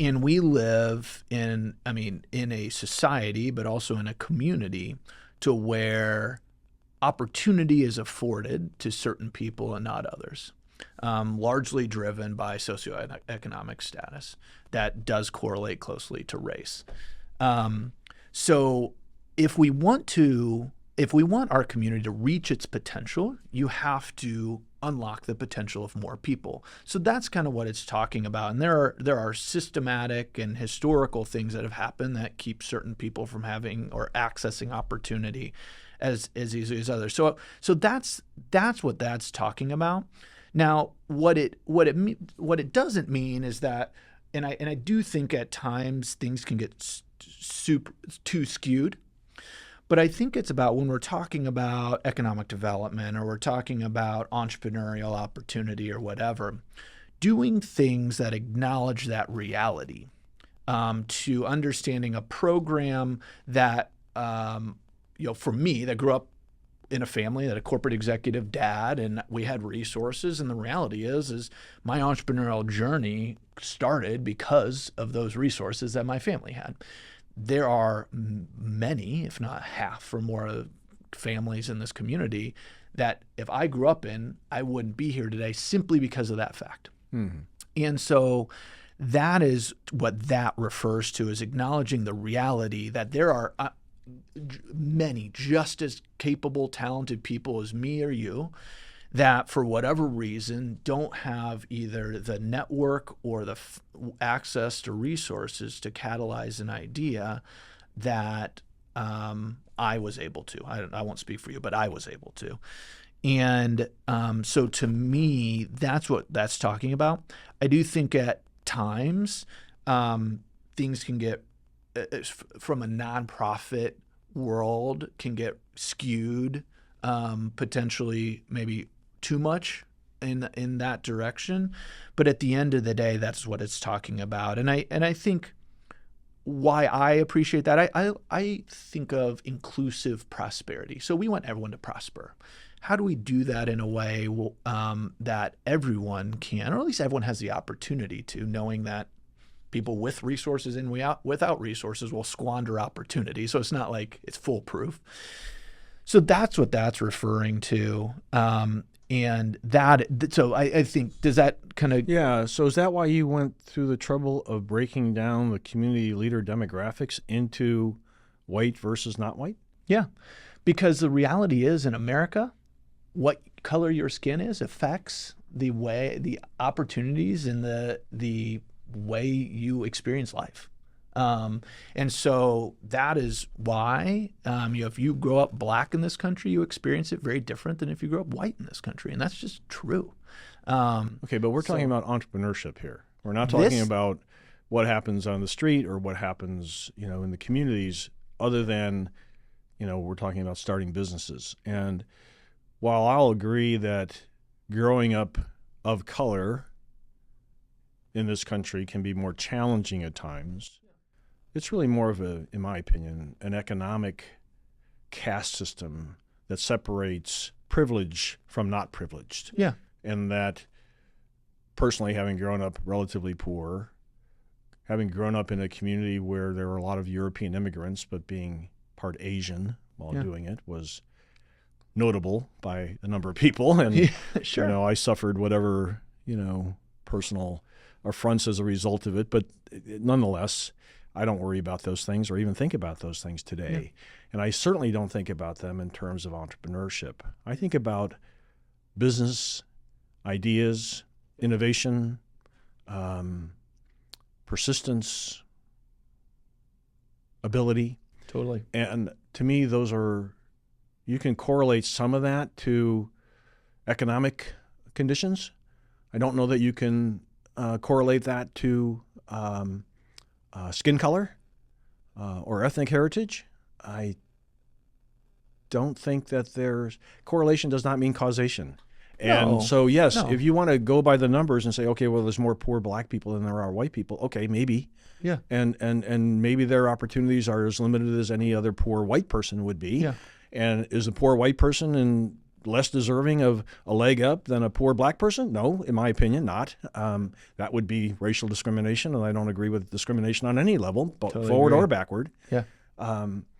And we live in a society, but also in a community to where opportunity is afforded to certain people and not others, largely driven by socioeconomic status that does correlate closely to race. So if we want our community to reach its potential, you have to unlock the potential of more people. So that's kind of what it's talking about. And there are systematic and historical things that have happened that keep certain people from having or accessing opportunity as easily as others. So that's what that's talking about. Now, what it doesn't mean is that, and I do think at times things can get too skewed. But I think it's about when we're talking about economic development or we're talking about entrepreneurial opportunity or whatever, doing things that acknowledge that reality, to understanding a program that, for me, that grew up in a family that a corporate executive dad, and we had resources. And the reality is my entrepreneurial journey started because of those resources that my family had. There are many, if not half or more, families in this community that if I grew up in, I wouldn't be here today simply because of that fact. Mm-hmm. And so that is what that refers to, is acknowledging the reality that there are many just as capable, talented people as me or you that for whatever reason don't have either the network or the access to resources to catalyze an idea that I was able to. I won't speak for you, but I was able to. And so to me, that's what that's talking about. I do think at times things can get, from a nonprofit world, can get skewed, potentially maybe too much in that direction. But at the end of the day, that's what it's talking about. And I think why I appreciate that, I think of inclusive prosperity. So we want everyone to prosper. How do we do that in a way that everyone can, or at least everyone has the opportunity to, knowing that people with resources and without resources will squander opportunity. So it's not like it's foolproof. So that's what that's referring to. And so I think, does that kind of... Yeah, so is that why you went through the trouble of breaking down the community leader demographics into white versus not white? Yeah, because the reality is in America, what color your skin is affects the opportunities and the way you experience life. And so that is why, if you grow up black in this country, you experience it very different than if you grow up white in this country. And that's just true. Okay, but we're talking about entrepreneurship here. We're not talking about what happens on the street or what happens, in the communities, other than, we're talking about starting businesses. And while I'll agree that growing up of color in this country can be more challenging at times, it's really more of in my opinion, an economic caste system that separates privilege from not privileged. Yeah. and that personally, having grown up relatively poor, having grown up in a community where there were a lot of European immigrants, but being part Asian while doing it was notable by a number of people. And, Sure. I suffered whatever, personal affronts as a result of it. But nonetheless, I don't worry about those things or even think about those things today. And I certainly don't think about them in terms of entrepreneurship. I think about business ideas, innovation, persistence, ability. Totally. And to me, you can correlate some of that to economic conditions. I don't know that you can correlate that to skin color or ethnic heritage. I don't think that correlation does not mean causation. And No. so, yes, No. if you want to go by the numbers and say, okay, well, there's more poor black people than there are white people. Okay, maybe. Yeah. And maybe their opportunities are as limited as any other poor white person would be. Yeah. And is a poor white person less deserving of a leg up than a poor black person? No, in my opinion, not. That would be racial discrimination, and I don't agree with discrimination on any level, Totally forward agree. or backward. Yeah.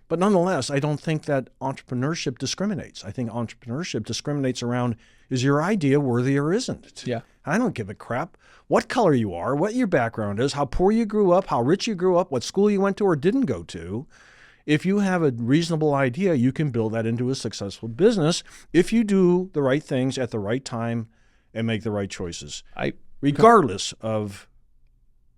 But nonetheless, I don't think that entrepreneurship discriminates. I think entrepreneurship discriminates around, is your idea worthy or isn't? Yeah. I don't give a crap what color you are, what your background is, how poor you grew up, how rich you grew up, what school you went to or didn't go to. If you have a reasonable idea, you can build that into a successful business if you do the right things at the right time and make the right choices, regardless of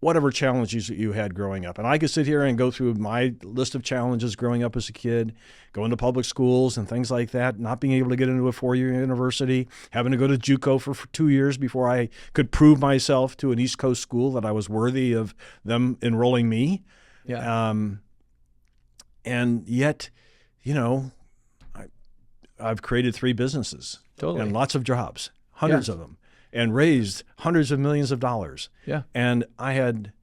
whatever challenges that you had growing up. And I could sit here and go through my list of challenges growing up as a kid, going to public schools and things like that, not being able to get into a four-year university, having to go to JUCO for 2 years before I could prove myself to an East Coast school that I was worthy of them enrolling me. Yeah. And yet, I've created 3 businesses Totally. and lots of jobs, hundreds of them, and raised hundreds of millions of dollars. Yeah. And I had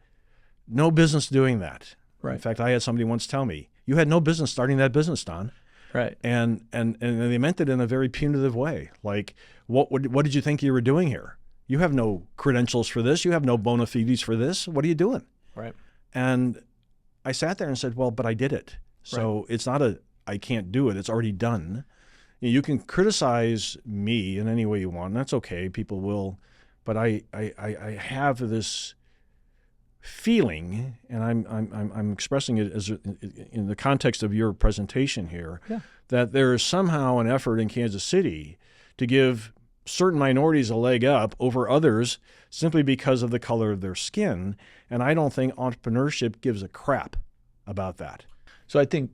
no business doing that. Right. In fact, I had somebody once tell me, "You had no business starting that business, Don." Right. And they meant it in a very punitive way. Like, what did you think you were doing here? You have no credentials for this. You have no bona fides for this. What are you doing? Right. And I sat there and said, well, but I did it. So It's not I can't do it. It's already done. You can criticize me in any way you want, and that's okay. People will. But I have this feeling, and I'm expressing it as in the context of your presentation here, that there is somehow an effort in Kansas City to give certain minorities a leg up over others simply because of the color of their skin. And I don't think entrepreneurship gives a crap about that. So I think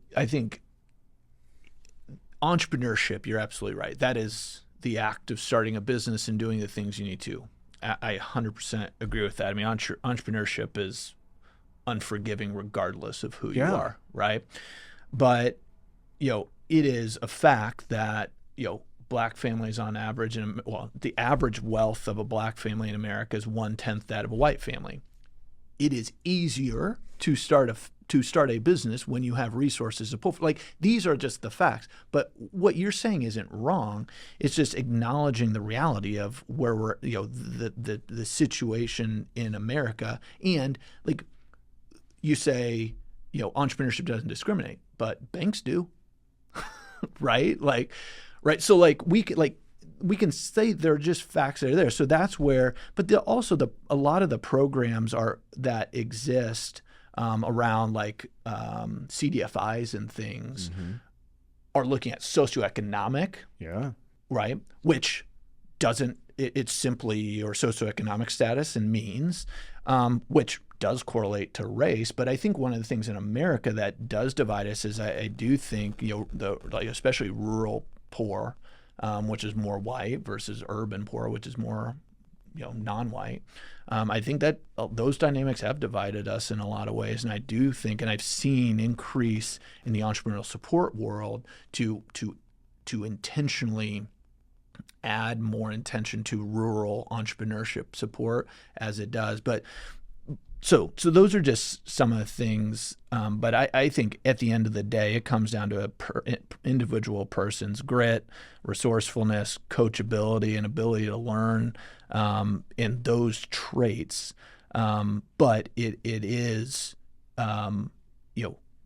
entrepreneurship, you're absolutely right. That is the act of starting a business and doing the things you need to. I 100% agree with that. I mean, entrepreneurship is unforgiving regardless of who you are, right? But, it is a fact that, black families on average, and the average wealth of a black family in America is 1/10 that of a white family. It is easier to start a business when you have resources to pull from. Like, these are just the facts. But what you're saying isn't wrong. It's just acknowledging the reality of where we're, the situation in America. And like you say, entrepreneurship doesn't discriminate, but banks do, right? Right. So we can say they're just facts that are there. So that's where, but a lot of the programs that exist around CDFIs and things are looking at socioeconomic, right? Which it's simply your socioeconomic status and means, which does correlate to race. But I think one of the things in America that does divide us is I do think, especially rural poor, which is more white, versus urban poor, which is more, non-white. I think that those dynamics have divided us in a lot of ways, and I do think, and I've seen increase in the entrepreneurial support world to intentionally add more attention to rural entrepreneurship support as it does. But So those are just some of the things. But I think at the end of the day, it comes down to individual person's grit, resourcefulness, coachability, and ability to learn in those traits. But it is,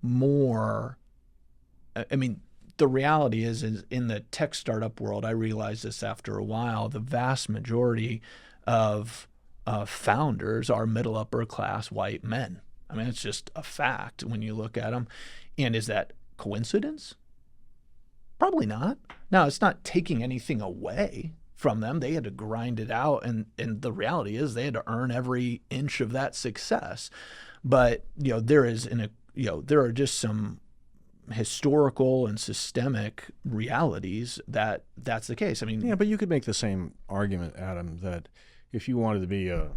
more. I mean, the reality is in the tech startup world, I realized this after a while, the vast majority of founders are middle upper class white men. I mean, it's just a fact when you look at them. And is that coincidence? Probably not. Now, it's not taking anything away from them. They had to grind it out. And the reality is they had to earn every inch of that success. But, there are just some historical and systemic realities that's the case. I mean, yeah, but you could make the same argument, Adam, that if you wanted to be a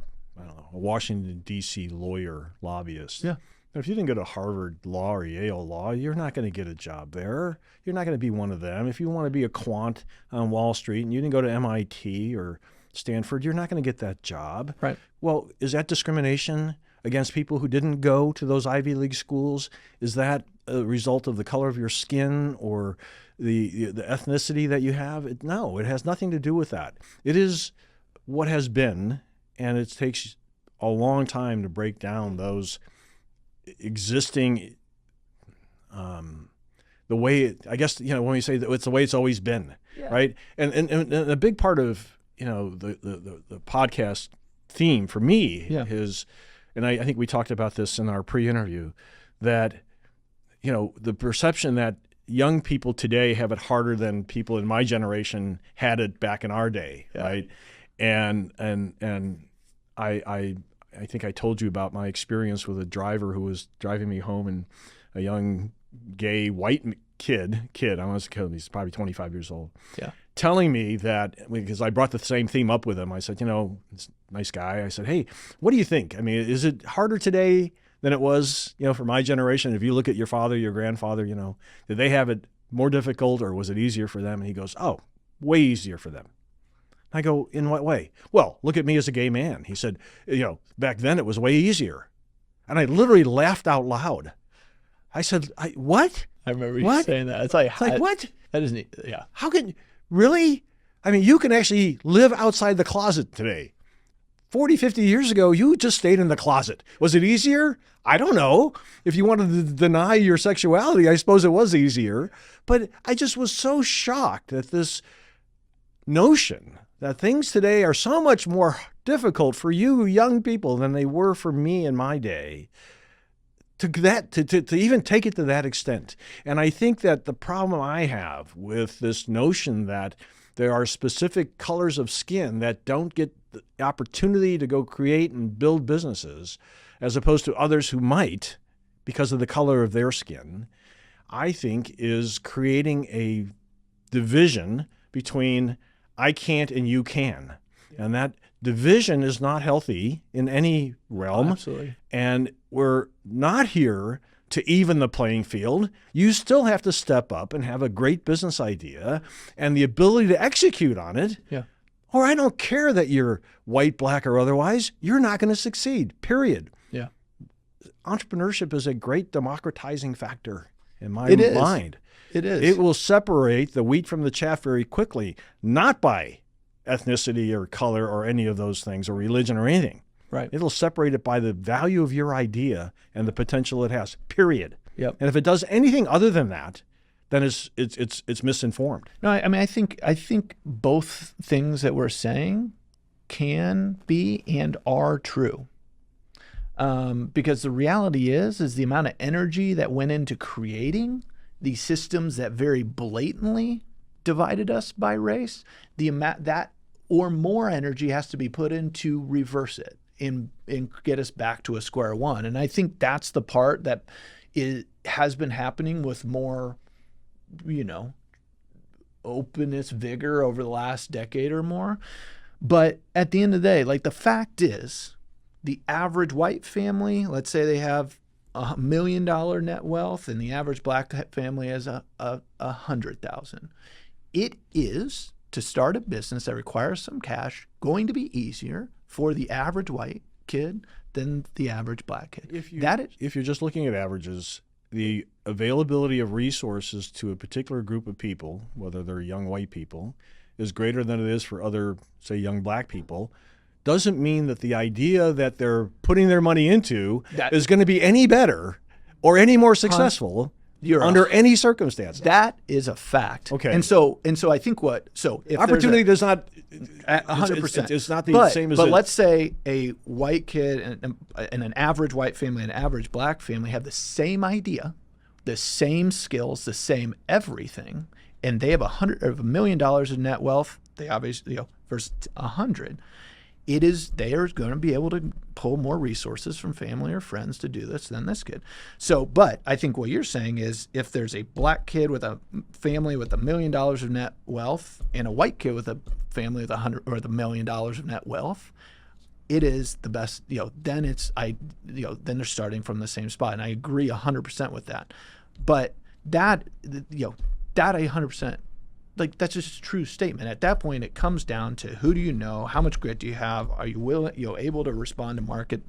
Washington, D.C. lawyer, lobbyist, yeah, if you didn't go to Harvard Law or Yale Law, you're not going to get a job there. You're not going to be one of them. If you want to be a quant on Wall Street and you didn't go to MIT or Stanford, you're not going to get that job. Right. Well, is that discrimination against people who didn't go to those Ivy League schools? Is that a result of the color of your skin or the ethnicity that you have? No, it has nothing to do with that. It is what has been, and it takes a long time to break down those existing, the way, I guess, when we say that it's the way it's always been, yeah. Right? And a big part of, the podcast theme for me is, and I think we talked about this in our pre-interview, that, the perception that young people today have it harder than people in my generation had it back in our day, right? And I think I told you about my experience with a driver who was driving me home, and a young gay white kid, I want to say he's probably 25 years old, telling me that, because I brought the same theme up with him, I said, this nice guy, I said, hey, what do you think? I mean, is it harder today than it was, for my generation? If you look at your father, your grandfather, did they have it more difficult or was it easier for them? And he goes, oh, way easier for them. I go, in what way? Well, look at me as a gay man. He said, back then it was way easier. And I literally laughed out loud. I said, what? I remember you saying that. It's like what? That isn't, yeah. How can, really? I mean, you can actually live outside the closet today. 40, 50 years ago, you just stayed in the closet. Was it easier? I don't know. If you wanted to deny your sexuality, I suppose it was easier. But I just was so shocked at this notion that things today are so much more difficult for you young people than they were for me in my day, to even take it to that extent. And I think that the problem I have with this notion that there are specific colors of skin that don't get the opportunity to go create and build businesses, as opposed to others who might because of the color of their skin, I think is creating a division between I can't and you can. And that division is not healthy in any realm. Absolutely. And we're not here to even the playing field. You still have to step up and have a great business idea and the ability to execute on it. Yeah. Or I don't care that you're white, black, or otherwise, you're not going to succeed, period. Yeah. Entrepreneurship is a great democratizing factor in my mind. It is. It will separate the wheat from the chaff very quickly, not by ethnicity or color or any of those things or religion or anything. Right. It'll separate it by the value of your idea and the potential it has, period. Yep. And if it does anything other than that, then it's misinformed. No, I mean, I think both things that we're saying can be and are true. Because the reality is the amount of energy that went into creating these systems that very blatantly divided us by race, the amount that or more energy has to be put in to reverse it and get us back to a square one. And I think that's the part that has been happening with more, openness, vigor over the last decade or more. But at the end of the day, like, the fact is, the average white family, let's say they have $1 million net wealth, and the average black family has $100,000. It is, to start a business that requires some cash, going to be easier for the average white kid than the average black kid. If you're just looking at averages, the availability of resources to a particular group of people, whether they're young white people, is greater than it is for other, say, young black people, doesn't mean that the idea that they're putting their money into is going to be any better or any more successful under any circumstances. That is a fact. Okay. And so I think if opportunity does not 100%. It's not the same as. But let's say a white kid and an average white family and an average black family have the same idea, the same skills, the same everything, and they have $1 million in net wealth. They obviously, versus 100. They are going to be able to pull more resources from family or friends to do this than this kid. So, but I think what you're saying is if there's a black kid with a family with $1 million of net wealth and a white kid with a family with $1 million of net wealth, it is the best. Then then they're starting from the same spot, and I agree 100% with that. But that I 100%. Like, that's just a true statement. At that point, it comes down to who do you know, how much grit do you have, are you willing, able to respond to market,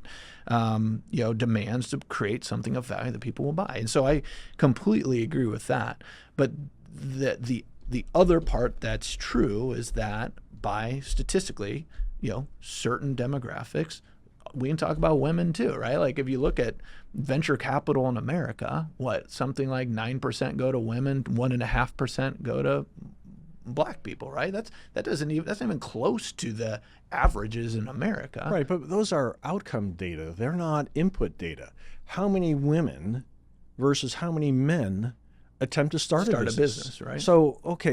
demands to create something of value that people will buy. And so I completely agree with that. But the other part that's true is that by statistically, certain demographics, we can talk about women too, right? Like if you look at venture capital in America, something like 9% go to women, 1.5% go to black people, right? That's not even close to the averages in America. Right, but those are outcome data. They're not input data. How many women versus how many men attempt to start a business, right? So only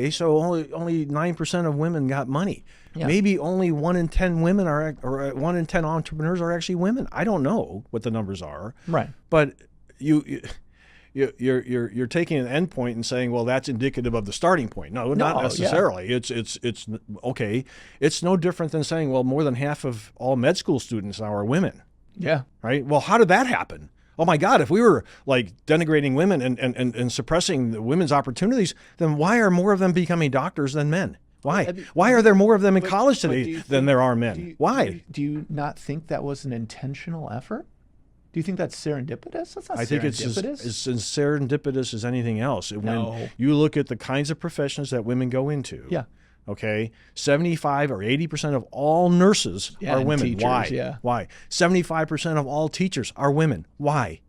9% of women got money. Yeah. Maybe only 1 in 10 women or 1 in 10 entrepreneurs are actually women. I don't know what the numbers are. Right. But you're taking an endpoint and saying, well, that's indicative of the starting point. No, not necessarily. Yeah. It's okay. It's no different than saying, well, more than half of all med school students now are women. Yeah. Right. Well, how did that happen? Oh my God, if we were like denigrating women and suppressing the women's opportunities, then why are more of them becoming doctors than men? Why? Why are there more of them in college today than there are men? Why? Do you not think that was an intentional effort? Do you think that's serendipitous? That's not I think it's as serendipitous as anything else. When you look at the kinds of professions that women go into, okay, 75 or 80% of all nurses are women. Teachers, why? Yeah. Why? 75% of all teachers are women. Why?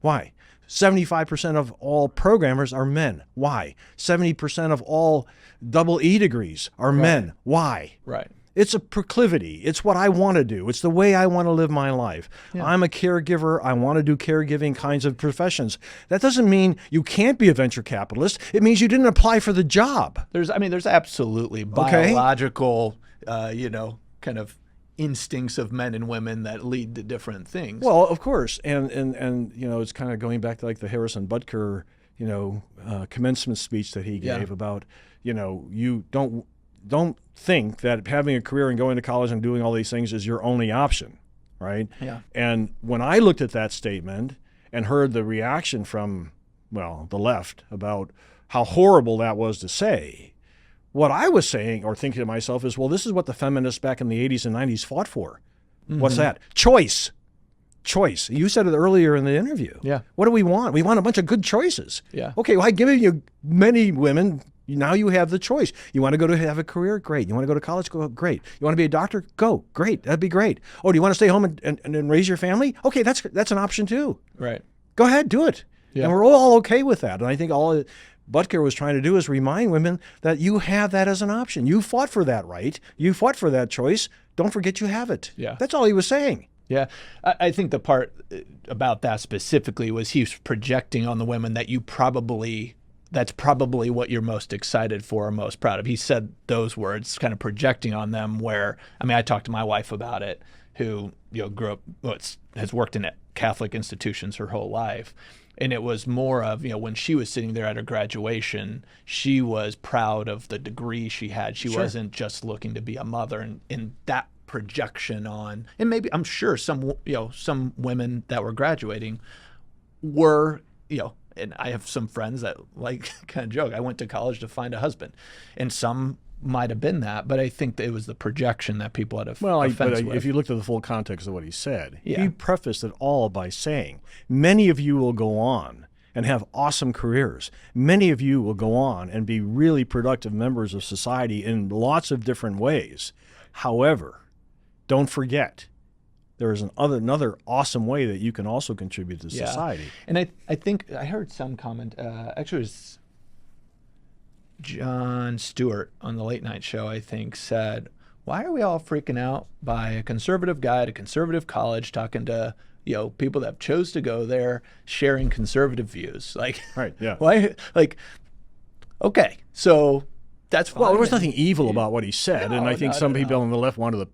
Why? 75% of all programmers are men. Why? 70% of all double E degrees are men. Why? Right. It's a proclivity. It's what I want to do. It's the way I want to live my life. Yeah. I'm a caregiver. I want to do caregiving kinds of professions. That doesn't mean you can't be a venture capitalist. It means you didn't apply for the job. There's absolutely biological, kind of instincts of men and women that lead to different things. Well, of course. And it's kind of going back to like the Harrison Butker, commencement speech that he gave about, you don't think that having a career and going to college and doing all these things is your only option, right? Yeah. And when I looked at that statement and heard the reaction from, the left about how horrible that was to say, what I was saying or thinking to myself is, well, this is what the feminists back in the 80s and 90s fought for. Mm-hmm. What's that? Choice. You said it earlier in the interview. Yeah. What do we want? We want a bunch of good choices. Yeah. Okay, well, I've given you many women. Now you have the choice. You want to go to have a career? Great. You want to go to college? Go. Great. You want to be a doctor? Go. Great. That'd be great. Oh, do you want to stay home and raise your family? Okay, that's an option too. Right. Go ahead, do it. Yeah. And we're all okay with that. And I think all Butker was trying to do is remind women that you have that as an option. You fought for that right. You fought for that choice. Don't forget you have it. Yeah. That's all he was saying. Yeah. I think the part about that specifically was he was projecting on the women that that's probably what you're most excited for or most proud of. He said those words, kind of projecting on them where, I talked to my wife about it, who, grew up, has worked in Catholic institutions her whole life. And it was more of, when she was sitting there at her graduation, she was proud of the degree she had. She wasn't just looking to be a mother. And that projection on, and maybe I'm sure some women that were graduating were, and I have some friends that kind of joke, I went to college to find a husband. And some might have been that, but I think that it was the projection that people had Well, offense with. if you looked at the full context of what he said, Yeah. he prefaced it all by saying, many of you will go on and have awesome careers. Many of you will go on and be really productive members of society in lots of different ways. However, don't forget, there is another awesome way that you can also contribute to society. And I think I heard some comment, actually it was Jon Stewart on the Late Night Show, I think, said, why are we all freaking out by a conservative guy at a conservative college talking to, people that chose to go there, sharing conservative views? Like, Right, yeah. Why? Like, okay, so that's fine. Well, there was nothing evil about what he said, and I think not some at people all. on the left wanted to,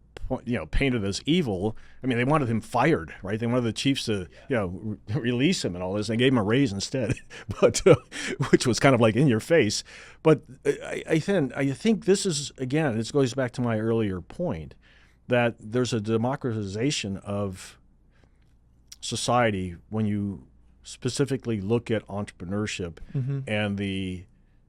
paint it as evil. I mean, they wanted him fired, right? They wanted the Chiefs to, release him and all this. They gave him a raise instead, but which was kind of like in your face. But I think this is, again, this goes back to my earlier point that there's a democratization of society when you specifically look at entrepreneurship and the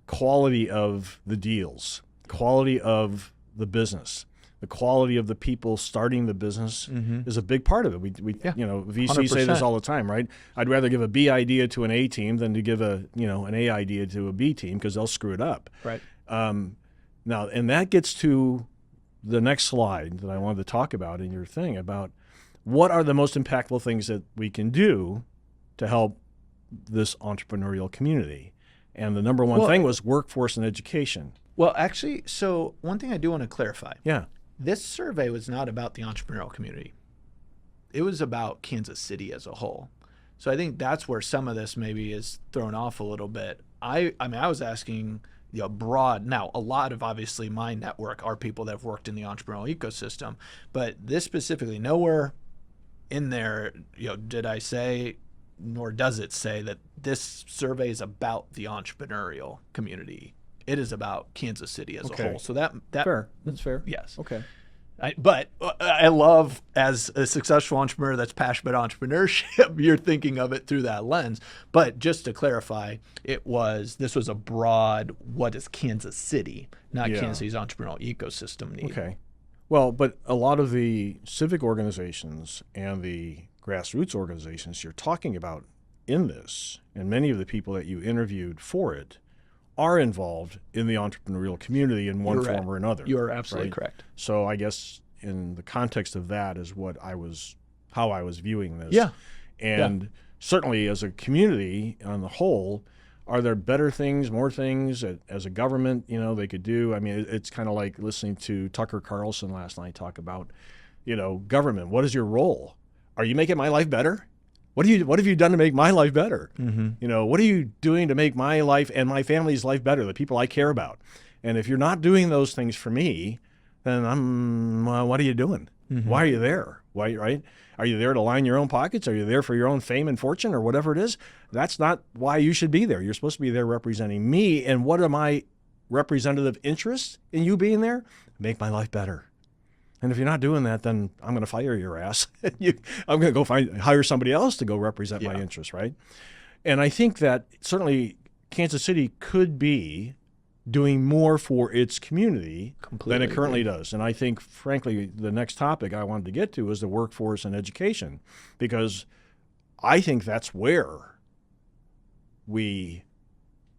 quality of the deals, quality of the business, the quality of the people starting the business is a big part of it. We VCs say this 100%. all the time, right? I'd rather give a B idea to an A team than to give an A idea to a B team because they'll screw it up. Right. Now, and that gets to the next slide that I wanted to talk about in your thing about what are the most impactful things that we can do to help this entrepreneurial community. And the number one thing was workforce and education. Well, actually, so one thing I do want to clarify. Yeah. This survey was not about the entrepreneurial community. It was about Kansas City as a whole. So I think that's where some of this maybe is thrown off a little bit. I mean, I was asking, broad. Now, a lot of obviously my network are people that have worked in the entrepreneurial ecosystem, but this specifically, nowhere in there, did I say, nor does it say that this survey is about the entrepreneurial community. It is about Kansas City as a whole. So that Fair. That's fair. Yes. Okay. But I love, as a successful entrepreneur that's passionate about entrepreneurship, you're thinking of it through that lens. But just to clarify, this was a broad, what is Kansas City, not Kansas City's entrepreneurial ecosystem need. Okay. Well, but a lot of the civic organizations and the grassroots organizations you're talking about in this, and many of the people that you interviewed for it, are involved in the entrepreneurial community in one form or another. You are absolutely correct. So I guess in the context of that is how I was viewing this. Yeah. And certainly as a community on the whole, are there better things, more things as a government, they could do? I mean, it's kind of like listening to Tucker Carlson last night talk about, government. What is your role? Are you making my life better? What have you done to make my life better? What are you doing to make my life and my family's life better, the people I care about? And if you're not doing those things for me, then what are you doing? Why are you there? Why, right? Are you there to line your own pockets? Are you there for your own fame and fortune or whatever it is? That's not why you should be there. You're supposed to be there representing me. And what are my representative interests in you being there? Make my life better. And if you're not doing that, then I'm going to fire your ass. I'm going to go hire somebody else to go represent my interests, right? And I think that certainly Kansas City could be doing more for its community than it currently does. And I think, frankly, the next topic I wanted to get to is the workforce and education, because I think that's where we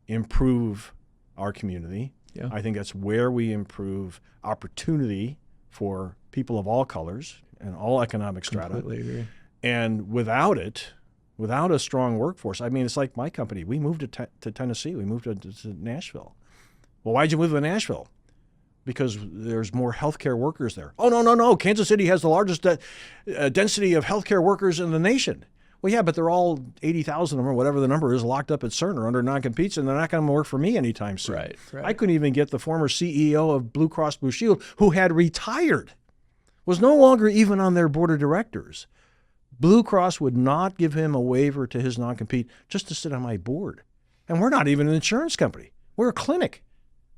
improve our community. Yeah. I think that's where we improve opportunity for people of all colors and all economic strata. Completely agree. And without a strong workforce, I mean, it's like my company. We moved to Tennessee. We moved to Nashville. Well, why'd you move to Nashville? Because there's more healthcare workers there. Oh, no. Kansas City has the largest density of healthcare workers in the nation. Well, yeah, but they're all 80,000 of them or whatever the number is locked up at CERN or under non-competes, and they're not going to work for me anytime soon. Right. I couldn't even get the former CEO of Blue Cross Blue Shield, who had retired, was no longer even on their board of directors. Blue Cross would not give him a waiver to his non-compete just to sit on my board. And we're not even an insurance company. We're a clinic.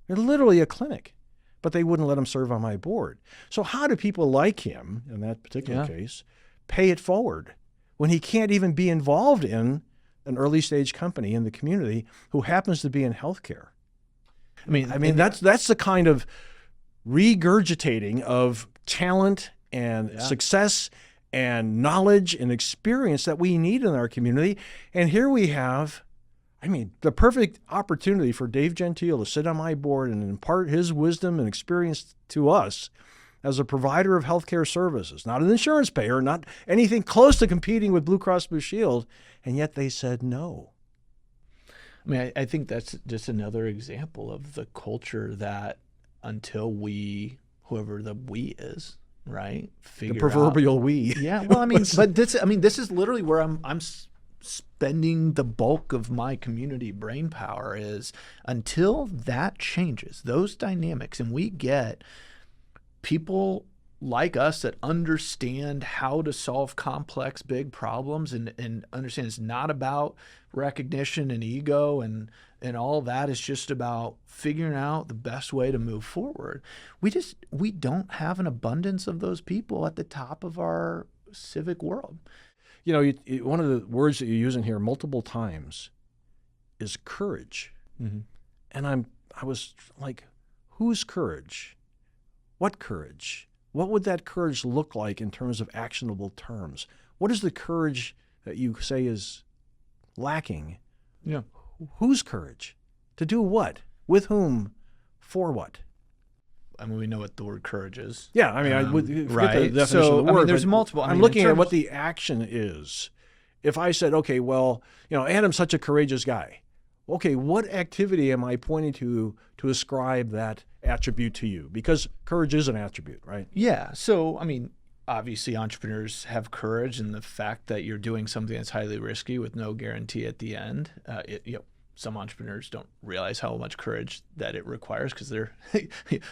We're literally a clinic. But they wouldn't let him serve on my board. So how do people like him, in that particular case, pay it forward when he can't even be involved in an early stage company in the community who happens to be in healthcare? I mean that's the kind of regurgitating of talent and success and knowledge and experience that we need in our community. And here we have, I mean, the perfect opportunity for Dave Gentile to sit on my board and impart his wisdom and experience to us as a provider of healthcare services, not an insurance payer, not anything close to competing with Blue Cross Blue Shield. And yet they said no. I mean, I think that's just another example of the culture that until we, whoever the we is, right, figure the proverbial out, we. Yeah, well, I mean, but this is literally where I'm spending the bulk of my community brain power is until that changes, those dynamics, and we get people like us that understand how to solve complex, big problems and understand it's not about recognition and ego and all that. It's just about figuring out the best way to move forward. We don't have an abundance of those people at the top of our civic world. You know, one of the words that you use in here multiple times is courage. Mm-hmm. And I was like, whose courage? What courage? What would that courage look like in terms of actionable terms? What is the courage that you say is lacking? Yeah. Whose courage? To do what? With whom? For what? I mean, we know what the word courage is. Yeah, I mean, I would forget right. the definition So, of the word. I mean, there's multiple. I'm looking at what the action is. If I said, okay, well, you know, Adam's such a courageous guy. Okay, what activity am I pointing to ascribe that attribute to you? Because courage is an attribute, right? Yeah. So, I mean, obviously entrepreneurs have courage in the fact that you're doing something that's highly risky with no guarantee at the end. Some entrepreneurs don't realize how much courage that it requires because they're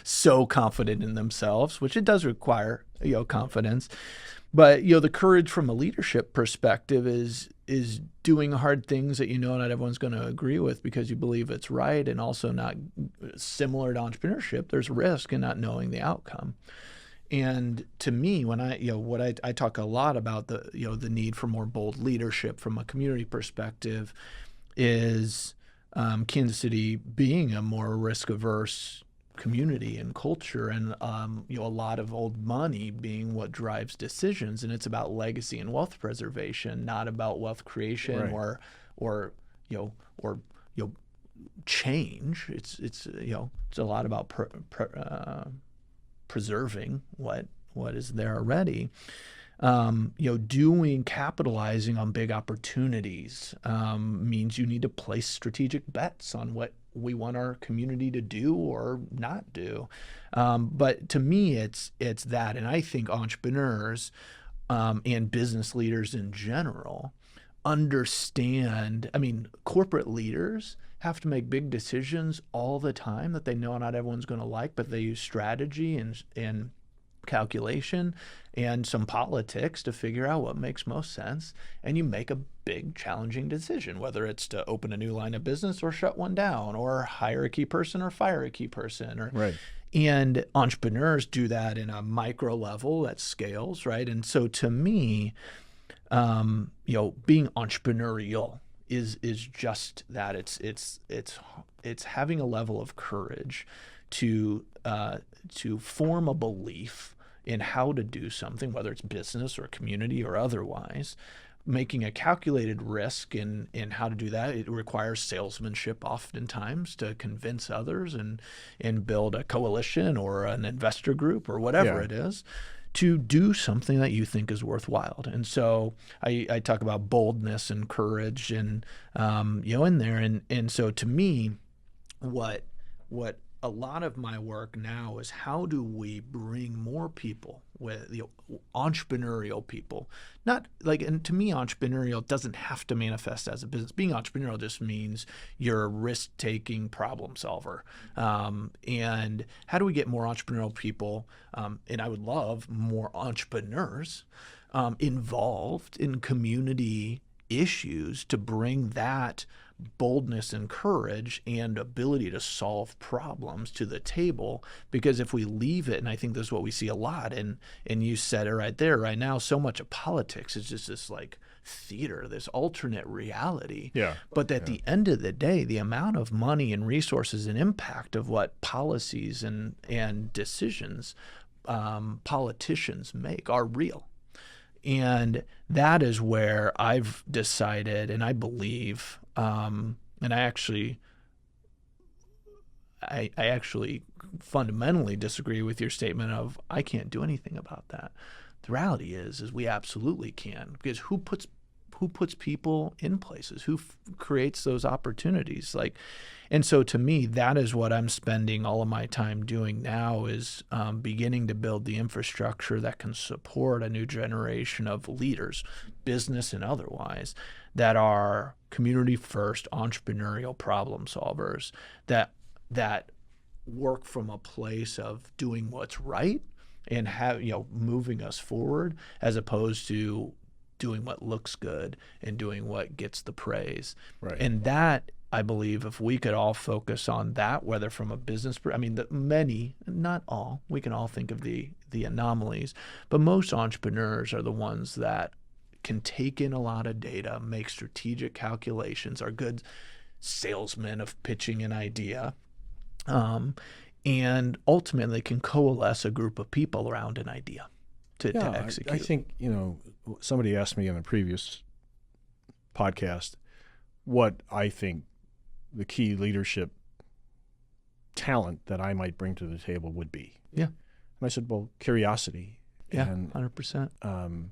so confident in themselves, which it does require, confidence. But, the courage from a leadership perspective is doing hard things that not everyone's going to agree with because you believe it's right, and also not similar to entrepreneurship. There's risk in not knowing the outcome. And to me, when I talk a lot about the need for more bold leadership from a community perspective is Kansas City being a more risk-averse community and culture, and a lot of old money being what drives decisions, and it's about legacy and wealth preservation, not about wealth creation or change. It's a lot about preserving what is there already. Capitalizing on big opportunities means you need to place strategic bets on what we want our community to do or not do. But to me, it's that. And I think entrepreneurs and business leaders in general understand, corporate leaders have to make big decisions all the time that they know not everyone's going to like, but they use strategy and calculation and some politics to figure out what makes most sense, and you make a big challenging decision, whether it's to open a new line of business or shut one down or hire a key person or fire a key person. Right. And entrepreneurs do that in a micro level that scales, right? And so to me, being entrepreneurial is just that. It's having a level of courage to form a belief in how to do something, whether it's business or community or otherwise, making a calculated risk in how to do that. It requires salesmanship oftentimes to convince others and build a coalition or an investor group or whatever it is to do something that you think is worthwhile. And so I talk about boldness and courage and in there. And so to me, what a lot of my work now is how do we bring more people with entrepreneurial people, not like, and to me, entrepreneurial doesn't have to manifest as a business. Being entrepreneurial just means you're a risk-taking problem solver. And how do we get more entrepreneurial people? And I would love more entrepreneurs involved in community issues to bring that boldness and courage and ability to solve problems to the table. Because if we leave it, and I think this is what we see a lot, and you said it right there, right now, so much of politics is just this like theater, this alternate reality. Yeah. But at the end of the day, the amount of money and resources and impact of what policies and decisions politicians make are real. And that is where I've decided, and I believe, and I actually fundamentally disagree with your statement of I can't do anything about that. The reality is we absolutely can, because who puts people in places, who creates those opportunities, and so to me, that is what I'm spending all of my time doing now, is beginning to build the infrastructure that can support a new generation of leaders, business and otherwise, that are community first, entrepreneurial problem solvers, that work from a place of doing what's right and moving us forward, as opposed to doing what looks good and doing what gets the praise. Right. And that, I believe, if we could all focus on that, whether from a business, many, not all, we can all think of the anomalies, but most entrepreneurs are the ones that can take in a lot of data, make strategic calculations, are good salesmen of pitching an idea, and ultimately can coalesce a group of people around an idea to execute. I think, somebody asked me in a previous podcast what I think the key leadership talent that I might bring to the table would be. Yeah. And I said, well, curiosity. Yeah, and 100%.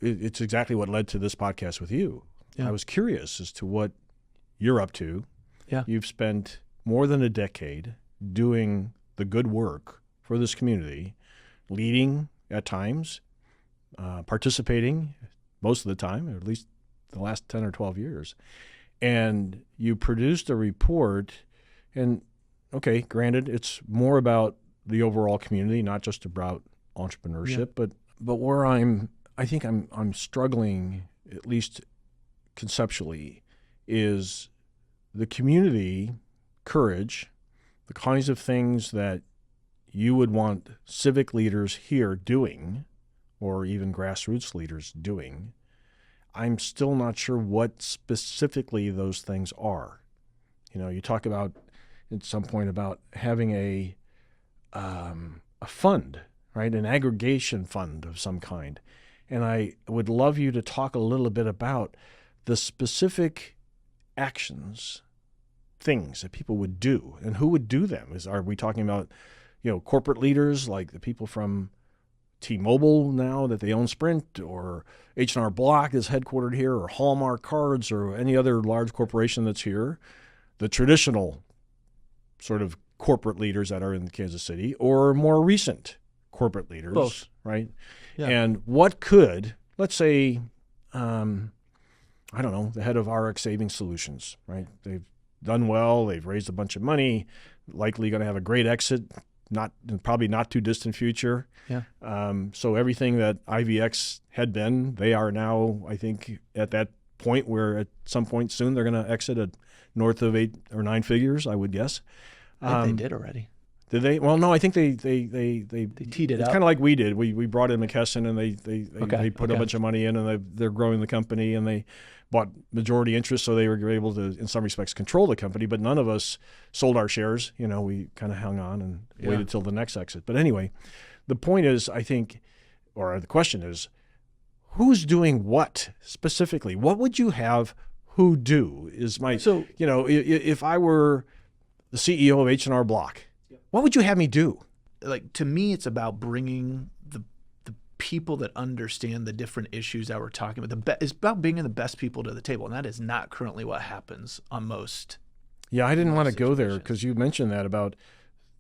It's exactly what led to this podcast with you. Yeah. I was curious as to what you're up to. Yeah. You've spent more than a decade doing the good work for this community, leading at times, participating most of the time, or at least the last 10 or 12 years. And you produced a report, and okay, granted, it's more about the overall community, not just about entrepreneurship, but where I think I'm struggling, at least conceptually, is the community courage, the kinds of things that you would want civic leaders here doing, or even grassroots leaders doing. I'm still not sure what specifically those things are. You talk about at some point about having a fund, right? An aggregation fund of some kind. And I would love you to talk a little bit about the specific actions, things that people would do, and who would do them. Are we talking about, corporate leaders like the people from T-Mobile now that they own Sprint, or H&R Block is headquartered here, or Hallmark Cards, or any other large corporation that's here, the traditional sort of corporate leaders that are in Kansas City, or more recent corporate leaders, both, right? Yeah. And what could, let's say, I don't know, the head of RX Savings Solutions, right? They've done well, they've raised a bunch of money, likely going to have a great exit, probably not too distant future. Yeah. So everything that IVX had been, they are now, I think, at that point where at some point soon they're going to exit at north of 8 or 9 figures, I would guess. I think they did already. Did they? Well, no, I think they teed it it's up. kind of like we did. We brought in McKesson, and they put a bunch of money in, and they're growing the company, and they bought majority interest, so they were able to, in some respects, control the company. But none of us sold our shares. We kind of hung on and waited till the next exit. But anyway, the point is, I think, or the question is, who's doing what specifically? What would you have who do? If I were the CEO of H&R Block, what would you have me do? To me, it's about bringing the people that understand the different issues that we're talking about. It's about bringing the best people to the table, and that is not currently what happens on most. Yeah, I didn't want to go there because you mentioned that about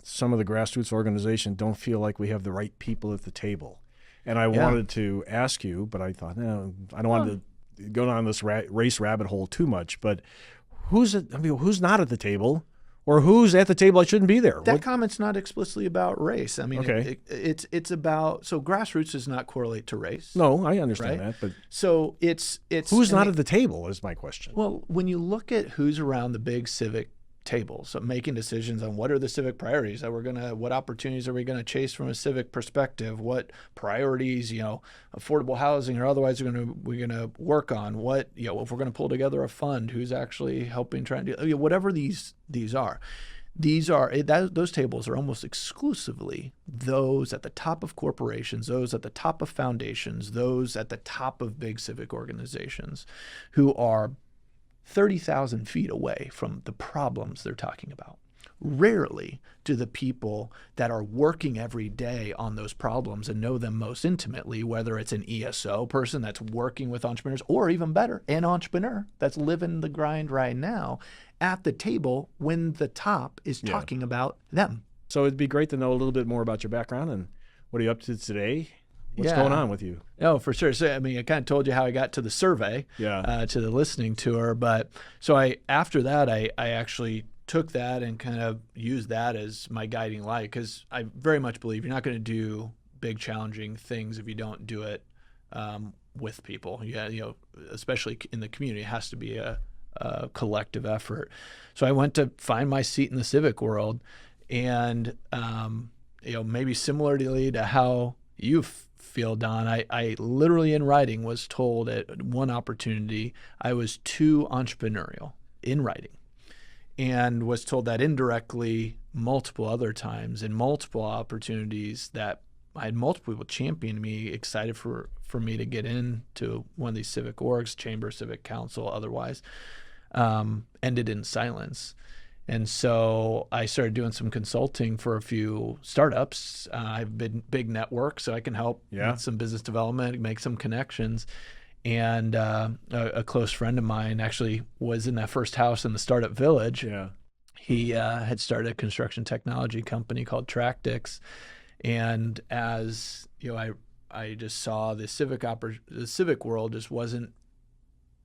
some of the grassroots organizations don't feel like we have the right people at the table. And I wanted to ask you, but I thought, no, I don't want to go down this race rabbit hole too much. But who's not at the table? Or who's at the table I shouldn't be there? That comment's not explicitly about race. I mean, okay. It's about, so grassroots does not correlate to race. No, I understand right? that, but so it's who's not at the table is my question. Well, when you look at who's around the big civic table. So making decisions on what are the civic priorities that what opportunities are we gonna chase from a civic perspective? What priorities, affordable housing or otherwise we're gonna work on? What, if we're gonna pull together a fund, who's actually helping try and do, whatever these are. Those tables are almost exclusively those at the top of corporations, those at the top of foundations, those at the top of big civic organizations who are 30,000 feet away from the problems they're talking about. Rarely do the people that are working every day on those problems and know them most intimately, whether it's an ESO person that's working with entrepreneurs, or even better, an entrepreneur that's living the grind right now, at the table when the top is talking about them. So it'd be great to know a little bit more about your background and what are you up to today? What's going on with you? Oh, for sure. So, I kind of told you how I got to the survey, to the listening tour. But so after that, I actually took that and kind of used that as my guiding light, because I very much believe you're not going to do big, challenging things if you don't do it with people. Especially in the community, it has to be a collective effort. So I went to find my seat in the civic world, and maybe similarly to how you feel, Don, I literally in writing was told at one opportunity I was too entrepreneurial in writing, and was told that indirectly multiple other times in multiple opportunities that I had multiple people champion me, excited for me to get into one of these civic orgs, chamber, civic council, otherwise, ended in silence. And so I started doing some consulting for a few startups. I've been big network, so I can help with some business development, make some connections. And a close friend of mine actually was in that first house in the startup village. Yeah. He had started a construction technology company called Tractix. And as I just saw the civic world just wasn't,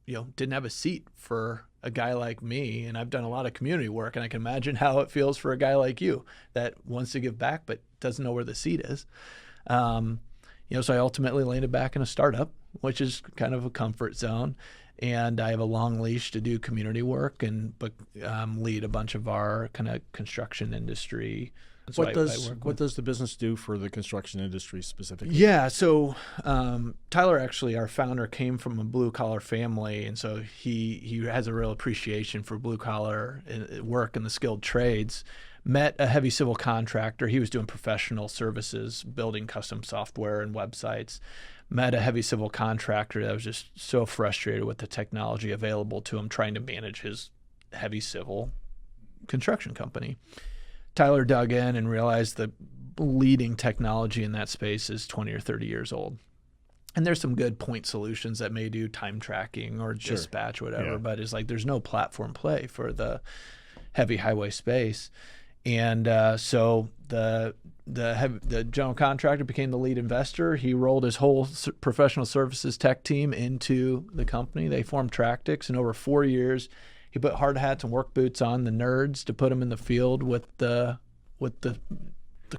didn't have a seat for a guy like me. And I've done a lot of community work, and I can imagine how it feels for a guy like you that wants to give back but doesn't know where the seat is. So I ultimately landed back in a startup, which is kind of a comfort zone. And I have a long leash to do community work and lead a bunch of our kind of construction industry. So what does the business do for the construction industry specifically? Yeah, so Tyler, actually, our founder, came from a blue-collar family, and so he has a real appreciation for blue-collar work and the skilled trades. Met a heavy civil contractor. He was doing professional services, building custom software and websites. Met a heavy civil contractor that was just so frustrated with the technology available to him, trying to manage his heavy civil construction company. Tyler dug in and realized the leading technology in that space is 20 or 30 years old. And there's some good point solutions that may do time tracking or dispatch, whatever, but it's like there's no platform play for the heavy highway space. And so the general contractor became the lead investor. He rolled his whole professional services tech team into the company. They formed Tractix, and over 4 years, he put hard hats and work boots on the nerds to put them in the field with the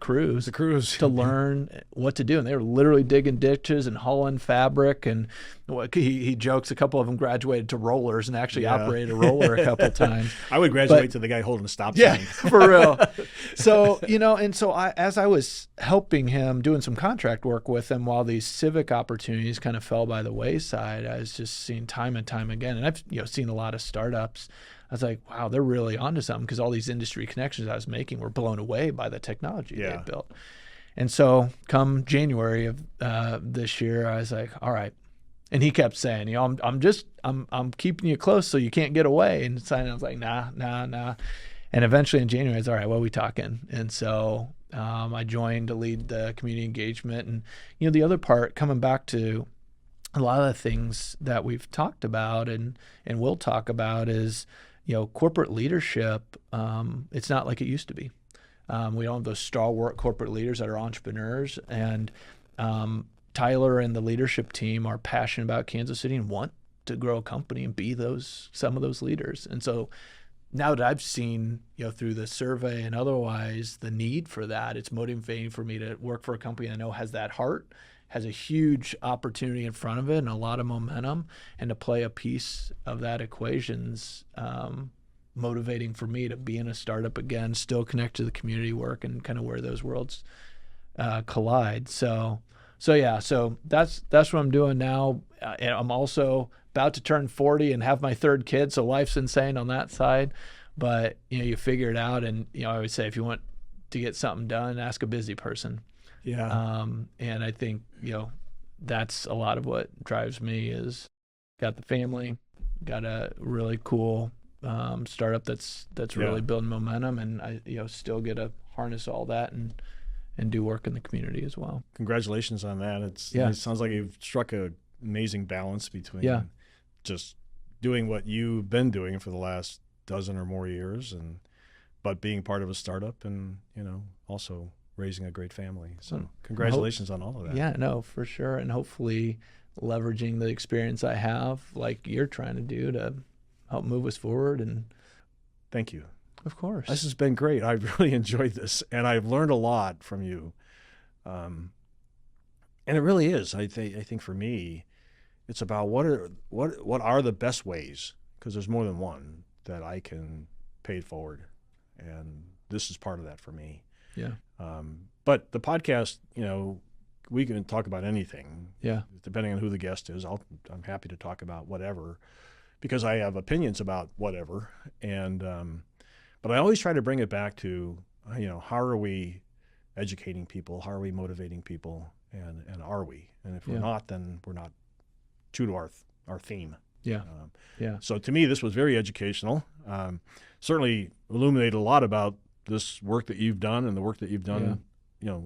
crews to learn what to do. And they were literally digging ditches and hauling fabric. And he jokes a couple of them graduated to rollers and actually operated a roller a couple of times. I would graduate to the guy holding a stop sign. Yeah, for real. So, and so as I was helping him, doing some contract work with him while these civic opportunities kind of fell by the wayside, I was just seeing time and time again. And I've seen a lot of startups. I was like, wow, they're really onto something, because all these industry connections I was making were blown away by the technology they built. And so come January of this year, I was like, all right. And he kept saying, I'm keeping you close so you can't get away. And I was like, nah. And eventually in January, I was all right, what are we talking? And so I joined to lead the community engagement. And, the other part, coming back to a lot of the things that we've talked about and will talk about, is corporate leadership. It's not like it used to be. We don't have those stalwart corporate leaders that are entrepreneurs. And Tyler and the leadership team are passionate about Kansas City and want to grow a company and be some of those leaders. And so now that I've seen, through the survey and otherwise, the need for that, it's motivating for me to work for a company I know has that heart, has a huge opportunity in front of it and a lot of momentum, and to play a piece of that equation's motivating for me to be in a startup again, still connect to the community work and kind of where those worlds collide. So that's what I'm doing now. And I'm also about to turn 40 and have my third kid, so life's insane on that side. But you figure it out, and I always say if you want to get something done, ask a busy person. Yeah. And I think that's a lot of what drives me is got the family, got a really cool startup that's really building momentum, and I still get to harness all that and do work in the community as well. Congratulations on that. It sounds like you've struck an amazing balance between just doing what you've been doing for the last dozen or more years, but being part of a startup, and also raising a great family. So congratulations on all of that. Yeah, no, for sure. And hopefully leveraging the experience I have, like you're trying to do, to help move us forward. And thank you. Of course. This has been great. I've really enjoyed this, and I've learned a lot from you. And it really is. I think for me, it's about what are the best ways, because there's more than one, that I can pay it forward. And this is part of that for me. Yeah. But the podcast, we can talk about anything. Yeah. Depending on who the guest is, I'm happy to talk about whatever, because I have opinions about whatever. And but I always try to bring it back to, how are we educating people? How are we motivating people? And are we? And if we're not, then we're not true to our theme. Yeah. So to me, this was very educational. Certainly illuminated a lot about this work that you've done and the work that you've done,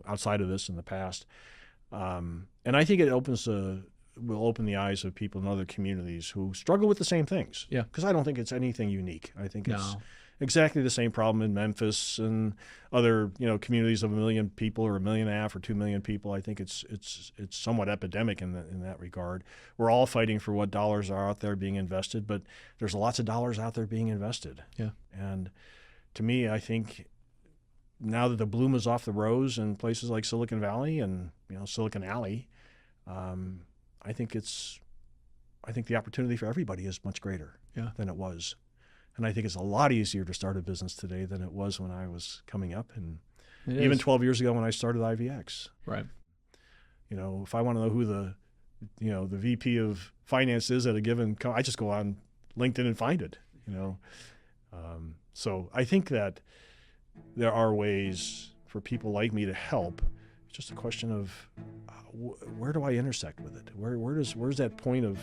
outside of this in the past. And I think it will open the eyes of people in other communities who struggle with the same things. Yeah. Because I don't think it's anything unique. I think it's exactly the same problem in Memphis and other, communities of 1 million people or 1.5 million or 2 million people. I think it's somewhat epidemic in that regard. We're all fighting for what dollars are out there being invested, but there's lots of dollars out there being invested. Yeah. And to me, I think now that the bloom is off the rose in places like Silicon Valley and Silicon Alley, I think the opportunity for everybody is much greater than it was. And I think it's a lot easier to start a business today than it was when I was coming up, and even 12 years ago when I started IVX. Right. If I want to know who the VP of finance is at a given I just go on LinkedIn and find it. So I think that there are ways for people like me to help. It's just a question of where do I intersect with it? Where's that point of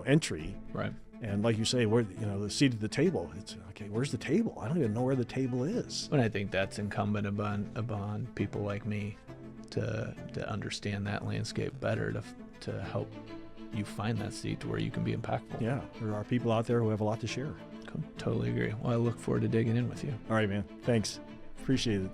entry? Right. And like you say, where the seat at the table. It's okay. Where's the table? I don't even know where the table is. And I think that's incumbent upon people like me to understand that landscape better, to help you find that seat to where you can be impactful. Yeah, there are people out there who have a lot to share. Totally agree. Well, I look forward to digging in with you. All right, man. Thanks. Appreciate it.